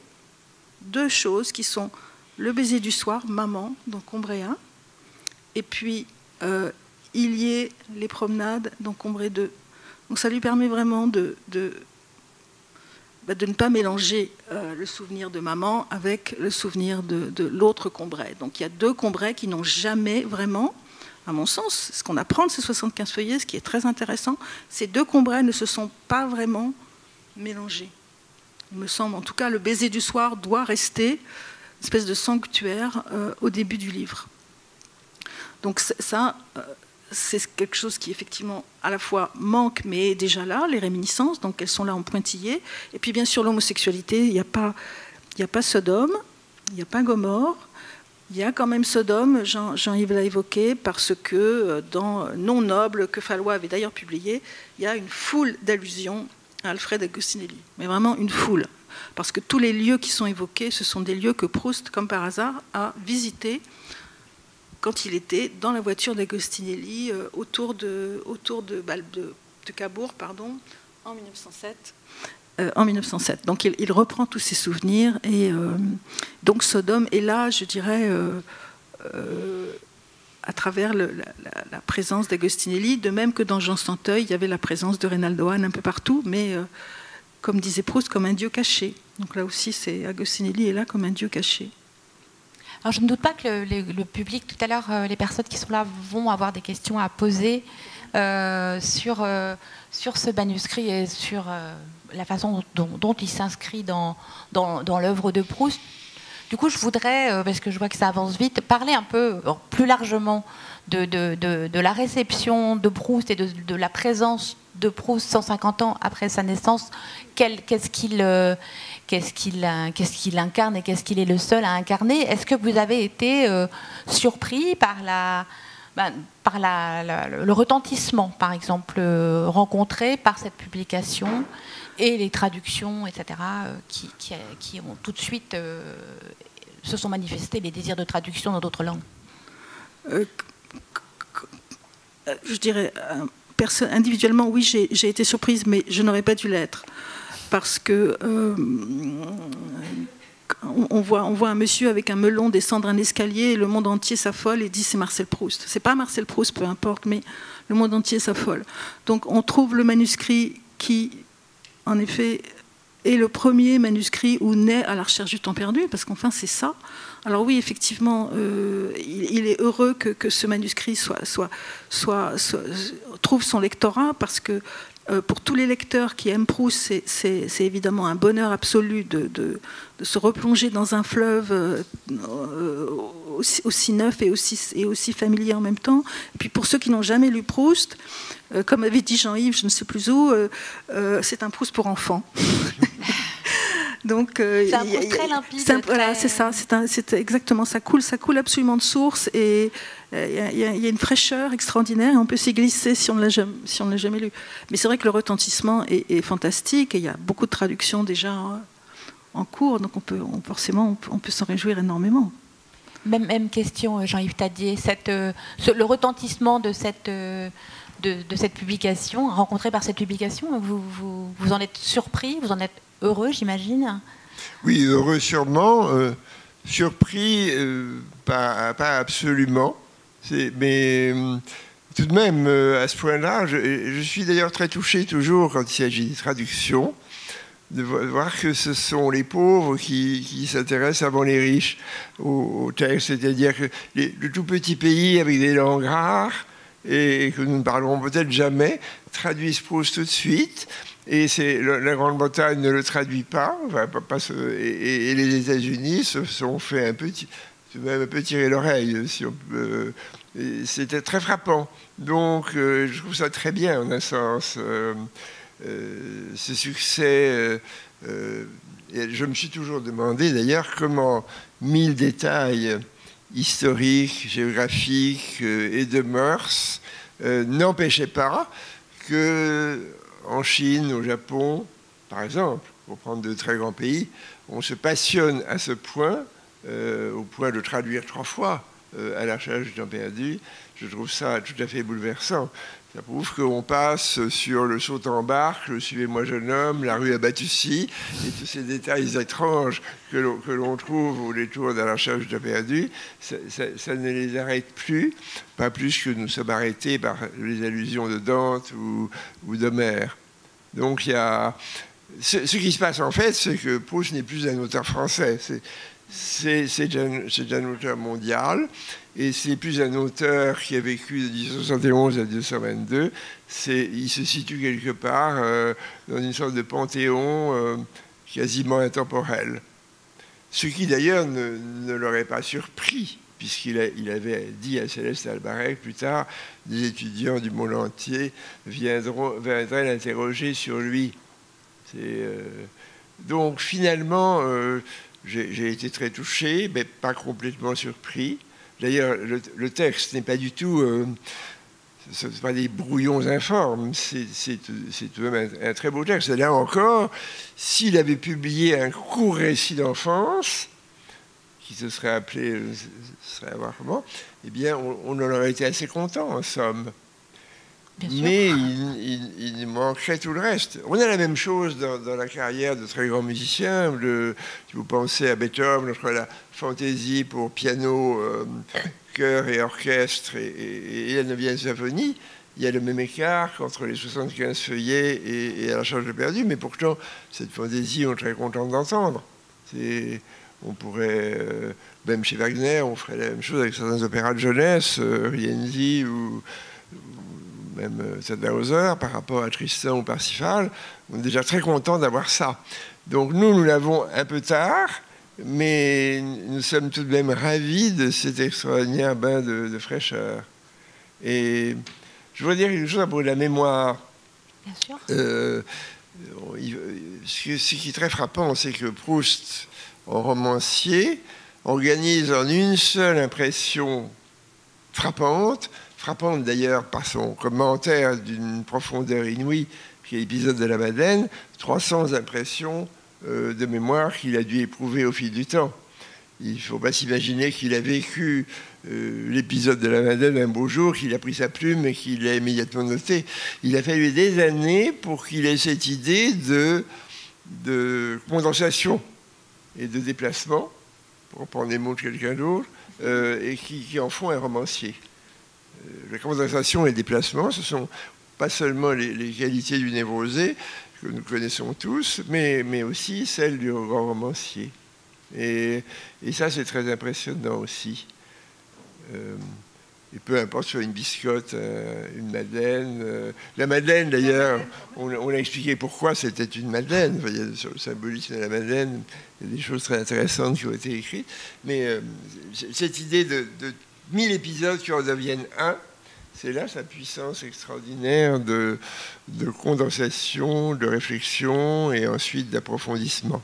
deux choses qui sont le baiser du soir, maman, dans Combray 1, et puis il y ait les promenades dans Combray 2. Donc ça lui permet vraiment de ne pas mélanger le souvenir de maman avec le souvenir de l'autre Combray. Donc il y a deux Combray qui n'ont jamais vraiment, à mon sens, ce qu'on apprend de ces 75 feuillets, ce qui est très intéressant, ces deux Combray ne se sont pas vraiment mélangés. Il me semble, en tout cas, le baiser du soir doit rester une espèce de sanctuaire au début du livre. Donc ça... c'est quelque chose qui, effectivement, à la fois manque, mais est déjà là, les réminiscences, donc elles sont là en pointillé. Et puis, bien sûr, l'homosexualité, il n'y a pas Sodome, il n'y a pas Gomorrhe, il y a quand même Sodome, Jean-Yves l'a évoqué, parce que dans Non Noble, que Fallois avait d'ailleurs publié, il y a une foule d'allusions à Alfred Agostinelli, mais vraiment une foule. Parce que tous les lieux qui sont évoqués, ce sont des lieux que Proust, comme par hasard, a visités quand il était dans la voiture d'Agostinelli autour de Cabourg, en 1907. Donc il reprend tous ses souvenirs et donc Sodome est là, je dirais, à travers la présence d'Agostinelli, de même que dans Jean Santeuil, il y avait la présence de Reynaldo Hahn un peu partout, mais comme disait Proust, comme un dieu caché. Donc là aussi, Agostinelli est là comme un dieu caché.
Alors, je ne doute pas que le public, tout à l'heure, les personnes qui sont là vont avoir des questions à poser sur ce manuscrit et sur la façon dont il s'inscrit dans l'œuvre de Proust. Du coup, je voudrais, parce que je vois que ça avance vite, parler un peu plus largement de la réception de Proust et de la présence de Proust 150 ans après sa naissance. Qu'est-ce qu'il incarne et qu'est-ce qu'il est le seul à incarner? Est-ce que vous avez été surpris par le retentissement, par exemple, rencontré par cette publication et les traductions, etc., qui ont tout de suite se sont manifestés les désirs de traduction dans d'autres langues?
Je dirais, individuellement, oui, j'ai été surprise, mais je n'aurais pas dû l'être. Parce que on voit un monsieur avec un melon descendre un escalier et le monde entier s'affole et dit c'est Marcel Proust. C'est pas Marcel Proust, peu importe, mais le monde entier s'affole. Donc on trouve le manuscrit qui, en effet, est le premier manuscrit où naît À la recherche du temps perdu, parce qu'enfin c'est ça. Alors oui, effectivement, il est heureux que ce manuscrit trouve son lectorat, parce que Pour tous les lecteurs qui aiment Proust, c'est évidemment un bonheur absolu de se replonger dans un fleuve aussi neuf et aussi familier en même temps. Et puis pour ceux qui n'ont jamais lu Proust, comme avait dit Jean-Yves, je ne sais plus où, c'est un Proust pour enfants. Donc,
c'est un Proust très limpide.
Voilà, c'est ça, c'est exactement, ça coule absolument de source, et il y a une fraîcheur extraordinaire, et on peut s'y glisser si on ne l'a jamais lu. Mais c'est vrai que le retentissement est fantastique, et il y a beaucoup de traductions déjà en cours, donc forcément on peut s'en réjouir énormément.
Même question, Jean-Yves Tadier, le retentissement de cette publication, rencontré par cette publication, vous en êtes surpris, vous en êtes heureux, j'imagine?
Oui, heureux sûrement, surpris, pas absolument, mais tout de même, à ce point-là, je suis d'ailleurs très touché toujours quand il s'agit des traductions, de voir que ce sont les pauvres qui s'intéressent avant les riches au texte, c'est-à-dire que le tout petit pays avec des langues rares, et que nous ne parlerons peut-être jamais, traduisent Proust tout de suite, et la Grande-Bretagne ne le traduit pas, et les États-Unis se sont fait un peu tirer l'oreille, si c'était très frappant. Donc je trouve ça très bien en un sens, ce succès. Et je me suis toujours demandé d'ailleurs comment 1000 détails historiques, géographiques et de mœurs n'empêchaient pas que en Chine, au Japon, par exemple, pour prendre de très grands pays, on se passionne à ce point, au point de traduire 3 fois à la recherche du temps perdu. Je trouve ça tout à fait bouleversant. Ça prouve qu'on passe sur le saut en barque, le Suivez-moi jeune homme, la rue à Battussy, et tous ces détails étranges que l'on trouve au détour de la recherche du temps perdu, ça ne les arrête plus, pas plus que nous sommes arrêtés par les allusions de Dante ou d'Homère. Donc ce qui se passe en fait, c'est que Proust n'est plus un auteur français, c'est un auteur mondial, et c'est plus un auteur qui a vécu de 1871 à 1922. Il se situe quelque part dans une sorte de panthéon quasiment intemporel. Ce qui d'ailleurs ne l'aurait pas surpris, puisqu'il avait dit à Céleste Albarec plus tard, des étudiants du monde entier viendraient l'interroger sur lui. Donc finalement, j'ai été très touché, mais pas complètement surpris. D'ailleurs, le texte n'est pas du tout... ce ne sont pas des brouillons informes, c'est tout de même un très beau texte. Et là encore, s'il avait publié un court récit d'enfance, qui se serait appelé, ce serait à voir comment, eh bien, on en aurait été assez content, en somme. Mais il manquerait tout le reste. On a la même chose dans la carrière de très grands musiciens. Si vous pensez à Beethoven, entre la fantaisie pour piano, chœur et orchestre et la 9e symphonie, il y a le même écart qu'entre les 75 feuillets et la recherche du temps perdu. Mais pourtant, cette fantaisie, on est très content d'entendre. On pourrait, même chez Wagner, on ferait la même chose avec certains opéras de jeunesse, Rienzi ou même Tannhäuser, par rapport à Tristan ou Parsifal. On est déjà très content d'avoir ça. Donc nous l'avons un peu tard, mais nous sommes tout de même ravis de cet extraordinaire bain de fraîcheur. Et je voudrais dire une chose à propos de la mémoire.
Bien sûr.
Ce qui est très frappant, c'est que Proust, en romancier, organise en une seule impression frappante d'ailleurs par son commentaire d'une profondeur inouïe, qui est l'épisode de la Madeleine, 300 impressions de mémoire qu'il a dû éprouver au fil du temps. Il ne faut pas s'imaginer qu'il a vécu l'épisode de la Madeleine un beau jour, qu'il a pris sa plume et qu'il l'a immédiatement noté. Il a fallu des années pour qu'il ait cette idée de condensation et de déplacement, pour reprendre les mots de quelqu'un d'autre, et qui en font un romancier. La condensation et le déplacement, ce sont pas seulement les qualités du névrosé, que nous connaissons tous, mais aussi celles du grand romancier. Et ça, c'est très impressionnant aussi. Et peu importe, soit une biscotte, une madeleine. La madeleine, d'ailleurs, on a expliqué pourquoi c'était une madeleine. Enfin, il y a sur le symbolisme de la madeleine, il y a des choses très intéressantes qui ont été écrites. Mais cette idée de 1000 épisodes qui en deviennent un, c'est là sa puissance extraordinaire de condensation, de réflexion et ensuite d'approfondissement.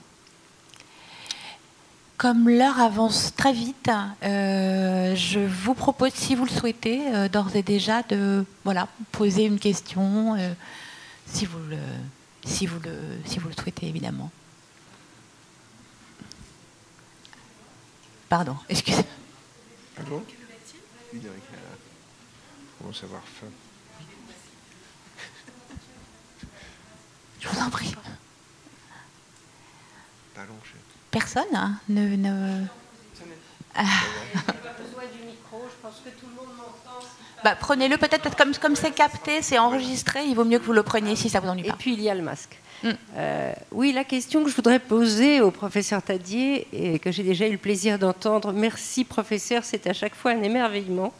Comme l'heure avance très vite, je vous propose, si vous le souhaitez, d'ores et déjà de poser une question, si vous le souhaitez, évidemment. Pardon, excusez-moi.
Pardon ? 1h15. On commence à avoir faim.
Je vous en prie.
Parlons, chef.
Personne ne...
Pas besoin du micro, je pense que tout le monde m'entend.
Prenez-le peut-être comme c'est capté, c'est enregistré, il vaut mieux que vous le preniez si ça vous ennuie pas.
Et puis il y a le masque. Oui, la question que je voudrais poser au professeur Tadier, et que j'ai déjà eu le plaisir d'entendre, merci professeur, c'est à chaque fois un émerveillement.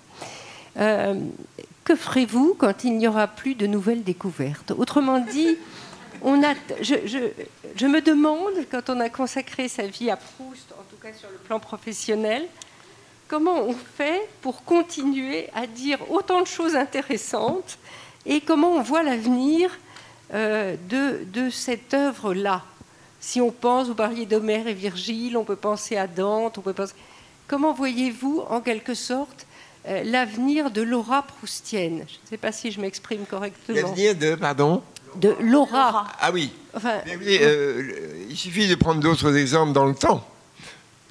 Que ferez-vous quand il n'y aura plus de nouvelles découvertes ? Autrement dit, je me demande, quand on a consacré sa vie à Proust, en tout cas sur le plan professionnel, comment on fait pour continuer à dire autant de choses intéressantes et comment on voit l'avenir de cette œuvre-là. Si on pense, vous parliez d'Homère et Virgile, on peut penser à Dante, on peut penser... Comment voyez-vous, en quelque sorte, l'avenir de l'aura proustienne ? Je ne sais pas si je m'exprime correctement.
L'avenir de, pardon ?
De l'aura.
Ah oui.
Enfin,
il suffit de prendre d'autres exemples dans le temps.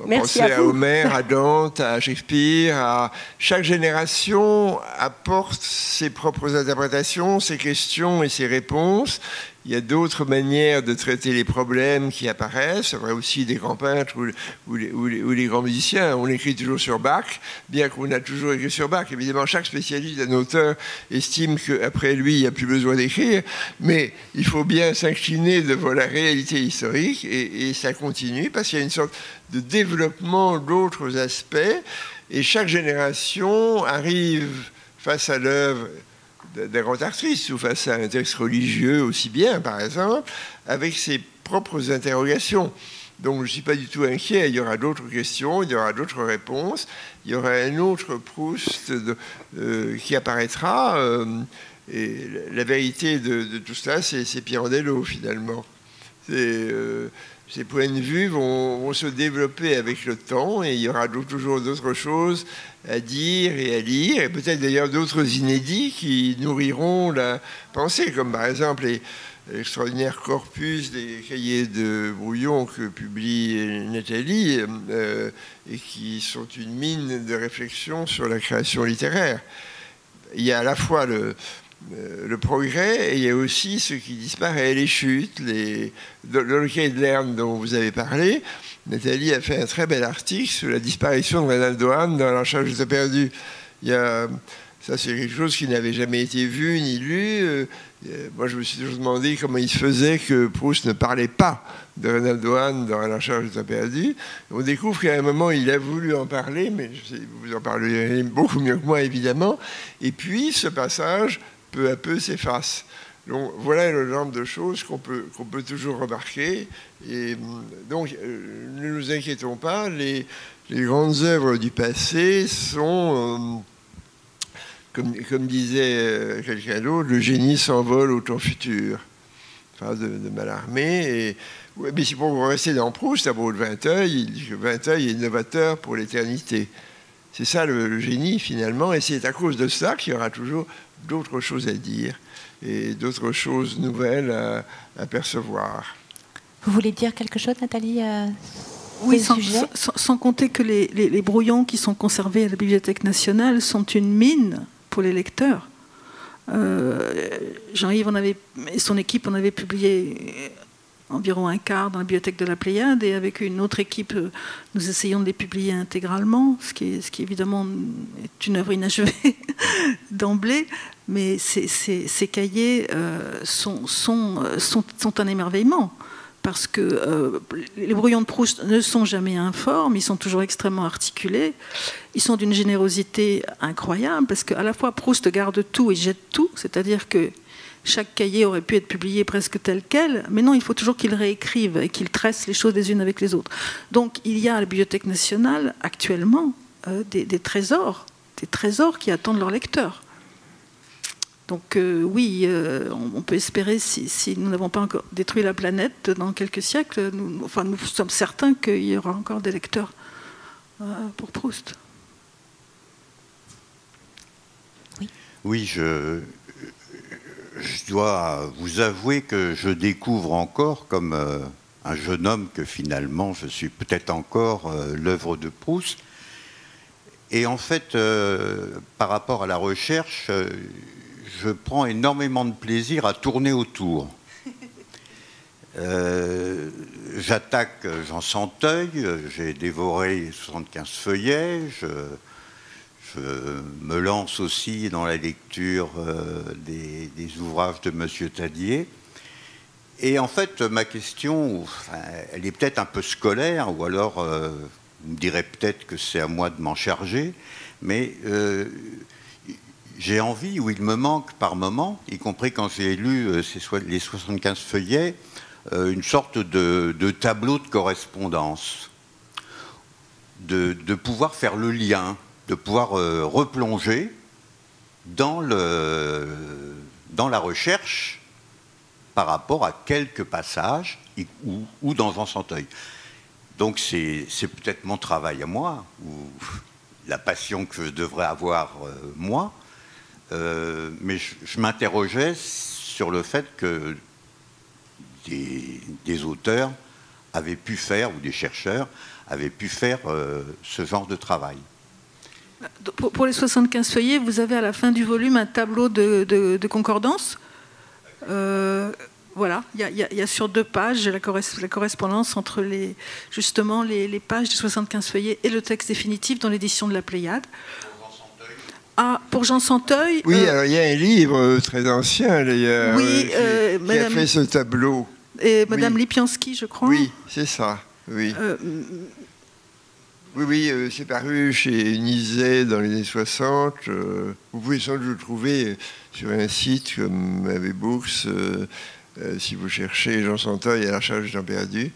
Merci
penser
à
à
vous.
Homère, à Dante, à Shakespeare. Chaque génération apporte ses propres interprétations, ses questions et ses réponses. Il y a d'autres manières de traiter les problèmes qui apparaissent. C'est vrai aussi des grands peintres ou les grands musiciens. On écrit toujours sur Bach, bien qu'on a toujours écrit sur Bach. Évidemment, chaque spécialiste, un auteur, estime qu'après lui, il n'y a plus besoin d'écrire. Mais il faut bien s'incliner devant la réalité historique et ça continue parce qu'il y a une sorte de développement d'autres aspects. Et chaque génération arrive face à l'œuvre d'un grand artiste ou face à un texte religieux aussi bien, par exemple, avec ses propres interrogations. Donc je ne suis pas du tout inquiet, il y aura d'autres questions, il y aura d'autres réponses, il y aura un autre Proust qui apparaîtra, et la vérité de tout cela, c'est Pirandello, finalement. Ces points de vue vont se développer avec le temps et il y aura toujours d'autres choses à dire et à lire, et peut-être d'ailleurs d'autres inédits qui nourriront la pensée, comme par exemple l'extraordinaire corpus des cahiers de brouillon que publie Nathalie et qui sont une mine de réflexion sur la création littéraire. Il y a à la fois le progrès et il y a aussi ce qui disparaît, les chutes, dans le cahier de Lerne dont vous avez parlé. Nathalie a fait un très bel article sur la disparition de Reynaldo Hahn dans La Recherche du temps perdu. Ça, c'est quelque chose qui n'avait jamais été vu ni lu. Moi, je me suis toujours demandé comment il se faisait que Proust ne parlait pas de Reynaldo Hahn dans La Recherche du temps perdu. On découvre qu'à un moment, il a voulu en parler, mais vous en parlerez beaucoup mieux que moi, évidemment. Et puis, ce passage, peu à peu, s'efface. Donc voilà le genre de choses qu'on peut toujours remarquer. Et donc ne nous inquiétons pas, les grandes œuvres du passé sont, comme disait quelqu'un d'autre, le génie s'envole au temps futur. Phrase de Mallarmé. Mais si pour rester dans Proust, à propos de Vinteuil, il dit que Vinteuil est novateur pour l'éternité. C'est ça le génie finalement, et c'est à cause de ça qu'il y aura toujours d'autres choses à dire et d'autres choses nouvelles à percevoir.
Vous voulez dire quelque chose, Nathalie,
oui, sans compter que les brouillons qui sont conservés à la Bibliothèque nationale sont une mine pour les lecteurs. Jean-Yves et son équipe en avaient publié environ un quart dans la bibliothèque de la Pléiade, et avec une autre équipe, nous essayons de les publier intégralement, ce qui évidemment est une œuvre inachevée d'emblée, mais ces cahiers sont un émerveillement. parce que les brouillons de Proust ne sont jamais informes, ils sont toujours extrêmement articulés, ils sont d'une générosité incroyable, parce qu'à la fois Proust garde tout et jette tout, c'est-à-dire que chaque cahier aurait pu être publié presque tel quel, mais non, il faut toujours qu'il réécrive et qu'il tresse les choses les unes avec les autres. Donc il y a à la Bibliothèque nationale actuellement des trésors qui attendent leurs lecteurs. Donc oui, on peut espérer, si nous n'avons pas encore détruit la planète dans quelques siècles, nous sommes certains qu'il y aura encore des lecteurs pour Proust.
Oui, je dois vous avouer que je découvre encore, comme un jeune homme, que finalement je suis peut-être encore l'œuvre de Proust. Et en fait, par rapport à la recherche, je prends énormément de plaisir à tourner autour. J'attaque Jean Santeuil, j'ai dévoré 75 feuillets, je me lance aussi dans la lecture des ouvrages de M. Tadier. Et en fait, ma question, elle est peut-être un peu scolaire, ou alors vous me direz peut-être que c'est à moi de m'en charger, mais j'ai envie, ou il me manque par moment, y compris quand j'ai lu les 75 feuillets, une sorte de tableau de correspondance, de pouvoir faire le lien, de pouvoir replonger dans la recherche par rapport à quelques passages ou dans Jean Santeuil. Donc c'est peut-être mon travail à moi, ou la passion que je devrais avoir moi, mais je m'interrogeais sur le fait que des auteurs avaient pu faire, ou des chercheurs avaient pu faire ce genre de travail.
Pour les 75 feuillets, vous avez à la fin du volume un tableau de concordance. Voilà, il y a sur 2 pages la correspondance entre justement les pages des 75 feuillets et le texte définitif dans l'édition de la Pléiade. Pour Jean Santeuil.
Oui, alors il y a un livre très ancien d'ailleurs qui a fait ce tableau.
Et Madame Lipiansky, je crois.
Oui, c'est ça. Oui. Oui, c'est paru chez Nizet dans les années 60. Vous pouvez sans doute le trouver sur un site comme Abbé Books, si vous cherchez Jean Santeuil à la recherche du temps perdu.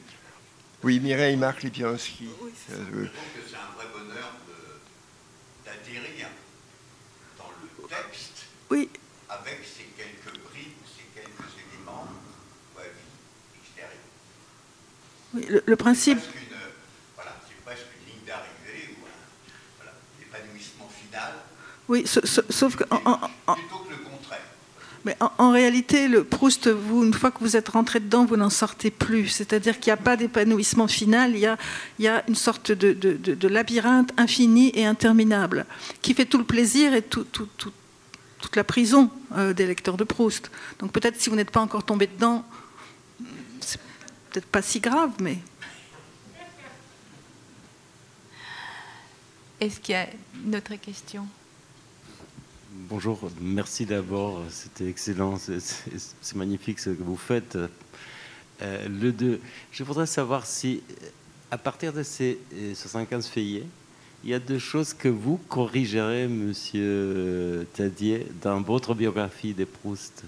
Oui, Mireille Marc Lipiansky.
Oui, je trouve que c'est un vrai bonheur d'atterrir dans le texte avec ces quelques bribes, ces quelques éléments de la vie extérieure.
Oui, le principe...
C'est presque une ligne d'arrivée ou l'épanouissement final.
Oui, sauf que...
plutôt que le contraire.
Mais en réalité, le Proust, une fois que vous êtes rentré dedans, vous n'en sortez plus. C'est-à-dire qu'il n'y a pas d'épanouissement final, il y a une sorte de labyrinthe infini et interminable qui fait tout le plaisir et toute la prison des lecteurs de Proust. Donc peut-être si vous n'êtes pas encore tombé dedans, c'est peut-être pas si grave, mais...
Est-ce qu'il y a une autre question ?
Bonjour, merci d'abord, c'était excellent, c'est magnifique ce que vous faites. Je voudrais savoir si, à partir de ces 75 feuillets, il y a 2 choses que vous corrigerez, Monsieur Tadier, dans votre biographie de Proust.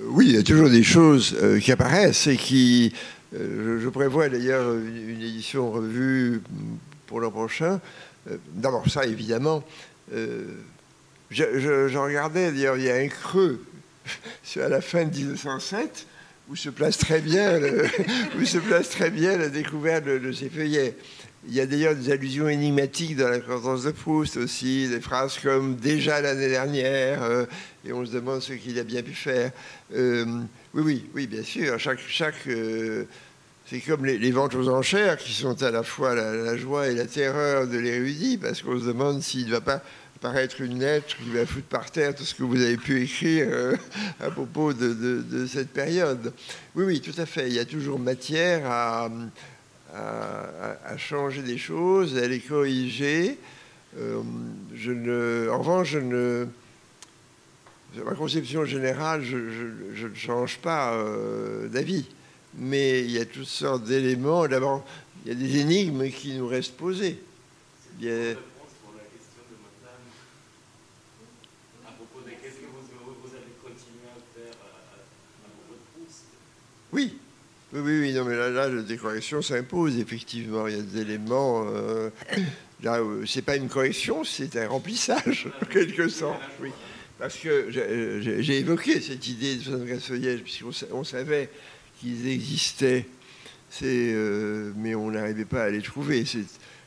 Oui, il y a toujours des choses qui apparaissent et qui... je prévois d'ailleurs une édition revue pour l'an prochain. D'abord ça, évidemment... Je regardais, d'ailleurs, il y a un creux à la fin de 1907 où se place très bien la découverte de ces feuillets. Il y a d'ailleurs des allusions énigmatiques dans la correspondance de Proust aussi, des phrases comme « déjà l'année dernière », et on se demande ce qu'il a bien pu faire. Oui, bien sûr, c'est comme les ventes aux enchères qui sont à la fois la joie et la terreur de l'érudit, parce qu'on se demande s'il ne va pas paraître une lettre qui va foutre par terre tout ce que vous avez pu écrire à propos de cette période. Oui, tout à fait. Il y a toujours matière à changer des choses, à les corriger. En revanche, ma conception générale, je ne change pas d'avis. mais il y a toutes sortes d'éléments. D'abord, il y a des énigmes qui nous restent posées. Il y a... Oui, oui, non, mais là, la décorrection s'impose, effectivement. Il y a des éléments. Là, c'est pas une correction, c'est un remplissage, en quelque sorte. Oui. Parce que j'ai évoqué cette idée de 75 feuillages, puisqu'on savait qu'ils existaient, mais on n'arrivait pas à les trouver.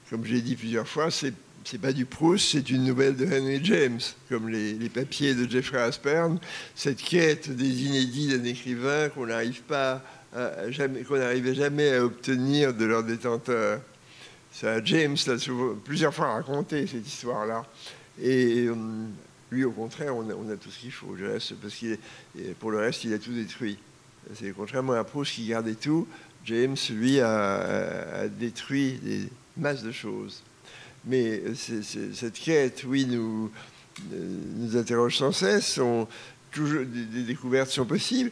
Comme j'ai dit plusieurs fois, c'est pas du Proust, c'est une nouvelle de Henry James, comme les papiers de Jeffrey Aspern, cette quête des inédits d'un écrivain qu'on n'arrivait jamais à obtenir de leur détenteur. Ça, James l'a plusieurs fois raconté, cette histoire-là. Et lui, au contraire, on a tout ce qu'il faut. Parce pour le reste, il a tout détruit. C'est contrairement à Proust qui gardait tout, James, lui, a détruit des masses de choses. Mais cette quête, oui, nous interroge sans cesse. Toujours, des découvertes sont possibles.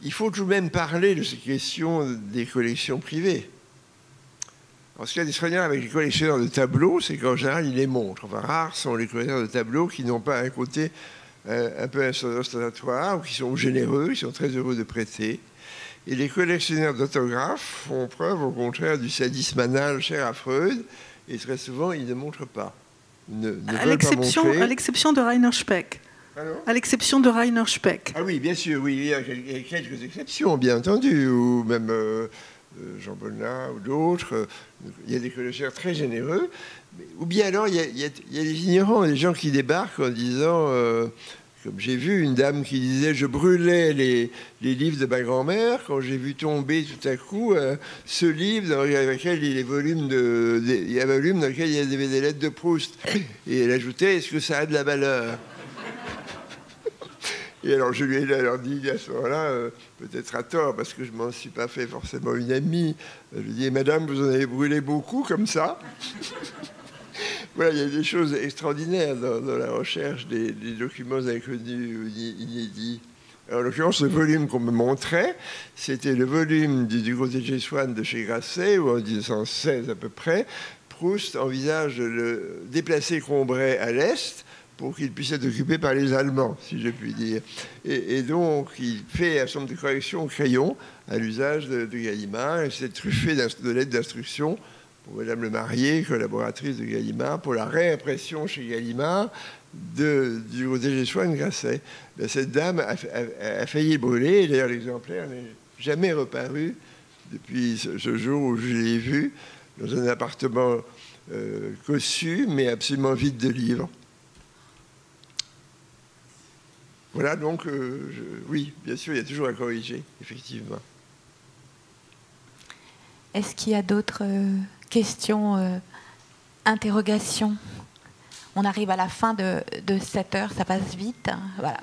Il faut tout de même parler de ces questions des collections privées. Alors, ce qu'il y a d'extraordinaire avec les collectionneurs de tableaux, c'est qu'en général, ils les montrent. Enfin, rares sont les collectionneurs de tableaux qui n'ont pas un côté un peu ostentatoire, ou qui sont généreux, qui sont très heureux de prêter. Et les collectionneurs d'autographes font preuve, au contraire, du sadisme anal cher à Freud, et très souvent, ils ne montrent pas.
À l'exception de Rainer Speck.
Alors,
à l'exception de Rainer Speck.
Ah oui, bien sûr, oui, il y a quelques exceptions, bien entendu, ou même Jean Bonnat ou d'autres. Il y a des collectionneurs très généreux, ou bien alors il y a des ignorants, des gens qui débarquent en disant, comme j'ai vu une dame qui disait, je brûlais les livres de ma grand-mère quand j'ai vu tomber tout à coup ce livre dans lequel il y a un volume dans lequel il y avait des lettres de Proust. Et elle ajoutait, est-ce que ça a de la valeur? Et alors je lui ai alors dit à ce moment-là, peut-être à tort, parce que je ne m'en suis pas fait forcément une amie, je lui ai dit, madame, vous en avez brûlé beaucoup comme ça? Voilà, il y a des choses extraordinaires dans la recherche des documents inconnus ou inédits. Alors, en l'occurrence, le volume qu'on me montrait, c'était le volume du côté de G-Swan de chez Grasset, où en 1916 à peu près, Proust envisage de déplacer Combray à l'Est, pour qu'il puisse être occupé par les Allemands, si je puis dire. Et donc, il fait un certain nombre de corrections au crayon à l'usage de Gallimard, et c'est truffé de lettres d'instruction pour Madame Le Marié, collaboratrice de Gallimard, pour la réimpression chez Gallimard du Roger Swann Grasset. Cette dame a failli brûler, et d'ailleurs l'exemplaire n'est jamais reparu depuis ce jour où je l'ai vu, dans un appartement cossu, mais absolument vide de livres. Voilà, donc, oui, bien sûr, il y a toujours à corriger, effectivement.
Est-ce qu'il y a d'autres questions, interrogations? On arrive à la fin de 7 heures, ça passe vite. Voilà.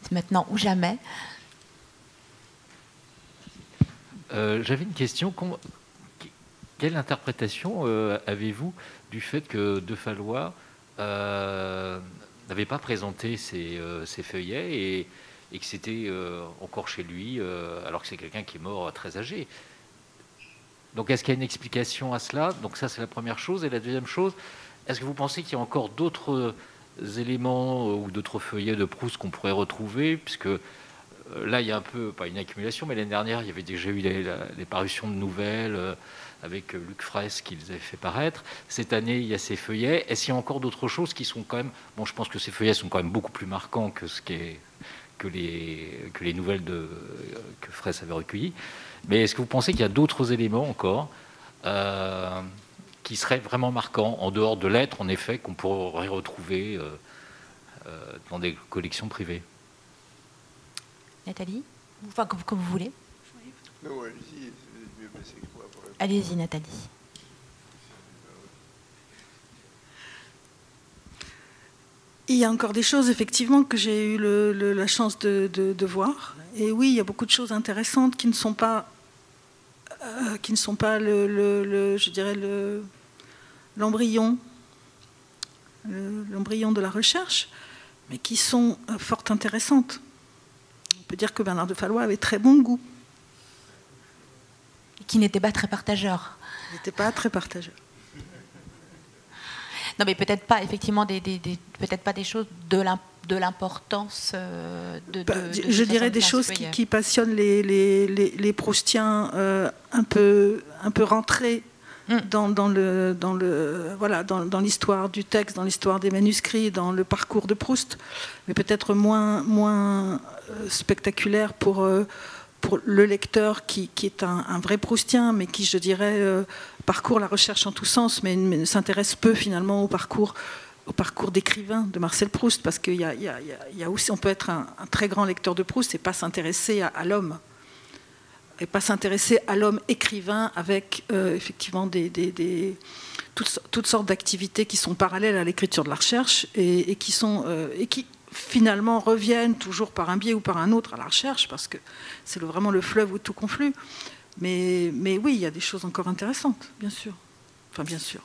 C'est maintenant ou jamais.
J'avais une question. Quelle interprétation avez-vous du fait que De Fallois n'avait pas présenté ses feuillets et que c'était encore chez lui, alors que c'est quelqu'un qui est mort très âgé? Donc est-ce qu'il y a une explication à cela? Donc ça, c'est la première chose. Et la deuxième chose, est-ce que vous pensez qu'il y a encore d'autres éléments ou d'autres feuillets de Proust qu'on pourrait retrouver? Puisque là, il y a un peu, pas une accumulation, mais l'année dernière, il y avait déjà eu les parutions de nouvelles avec Luc Fraisse qu'ils avaient fait paraître. Cette année, il y a ces feuillets. Est-ce qu'il y a encore d'autres choses qui sont quand même... Bon, je pense que ces feuillets sont quand même beaucoup plus marquants que les nouvelles que Fraisse avait recueillies. Mais est-ce que vous pensez qu'il y a d'autres éléments encore qui seraient vraiment marquants, en dehors de lettres, en effet, qu'on pourrait retrouver dans des collections privées?
Nathalie? Enfin, comme vous voulez.
Non, allez-y, c'est mieux placé que moi.
Allez-y, Nathalie.
Il y a encore des choses, effectivement, que j'ai eu la chance de voir. Et oui, il y a beaucoup de choses intéressantes qui ne sont pas, je dirais, l'embryon de la recherche, mais qui sont fort intéressantes. On peut dire que Bernard de Fallois avait très bon goût.
qui n'était pas très partageur.
Il n'était pas très partageur.
Non, mais peut-être pas, effectivement, peut-être pas des choses de l'importance
je dirais des choses qui passionnent les Proustiens un peu rentrés dans l'histoire du texte, dans l'histoire des manuscrits, dans le parcours de Proust, mais peut-être moins spectaculaire pour le lecteur qui est un vrai Proustien, mais qui, je dirais, parcourt la recherche en tous sens, mais ne s'intéresse peu finalement au parcours d'écrivain de Marcel Proust, parce qu'il y a aussi, on peut être un très grand lecteur de Proust et pas s'intéresser à l'homme, et pas s'intéresser à l'homme écrivain avec effectivement toutes sortes d'activités qui sont parallèles à l'écriture de la recherche et qui finalement reviennent toujours par un biais ou par un autre à la recherche, parce que c'est vraiment le fleuve où tout conflue. Mais oui, il y a des choses encore intéressantes, bien sûr. Enfin, bien sûr.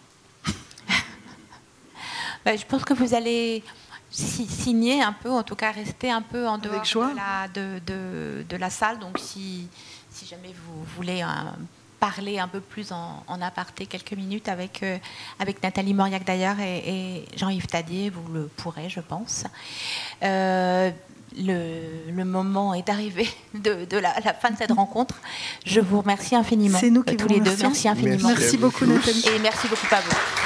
Je pense que vous allez signer un peu, en tout cas rester un peu en dehors de la salle. Donc si jamais vous voulez parler un peu plus en aparté quelques minutes avec Nathalie Mauriac d'ailleurs et Jean-Yves Tadier, vous le pourrez, je pense. Le moment est arrivé de la fin de cette rencontre. Je vous remercie infiniment.
C'est nous qui
tous
vous
les deux.
remercions.
Merci infiniment.
Merci beaucoup Nathalie.
Et merci beaucoup à vous.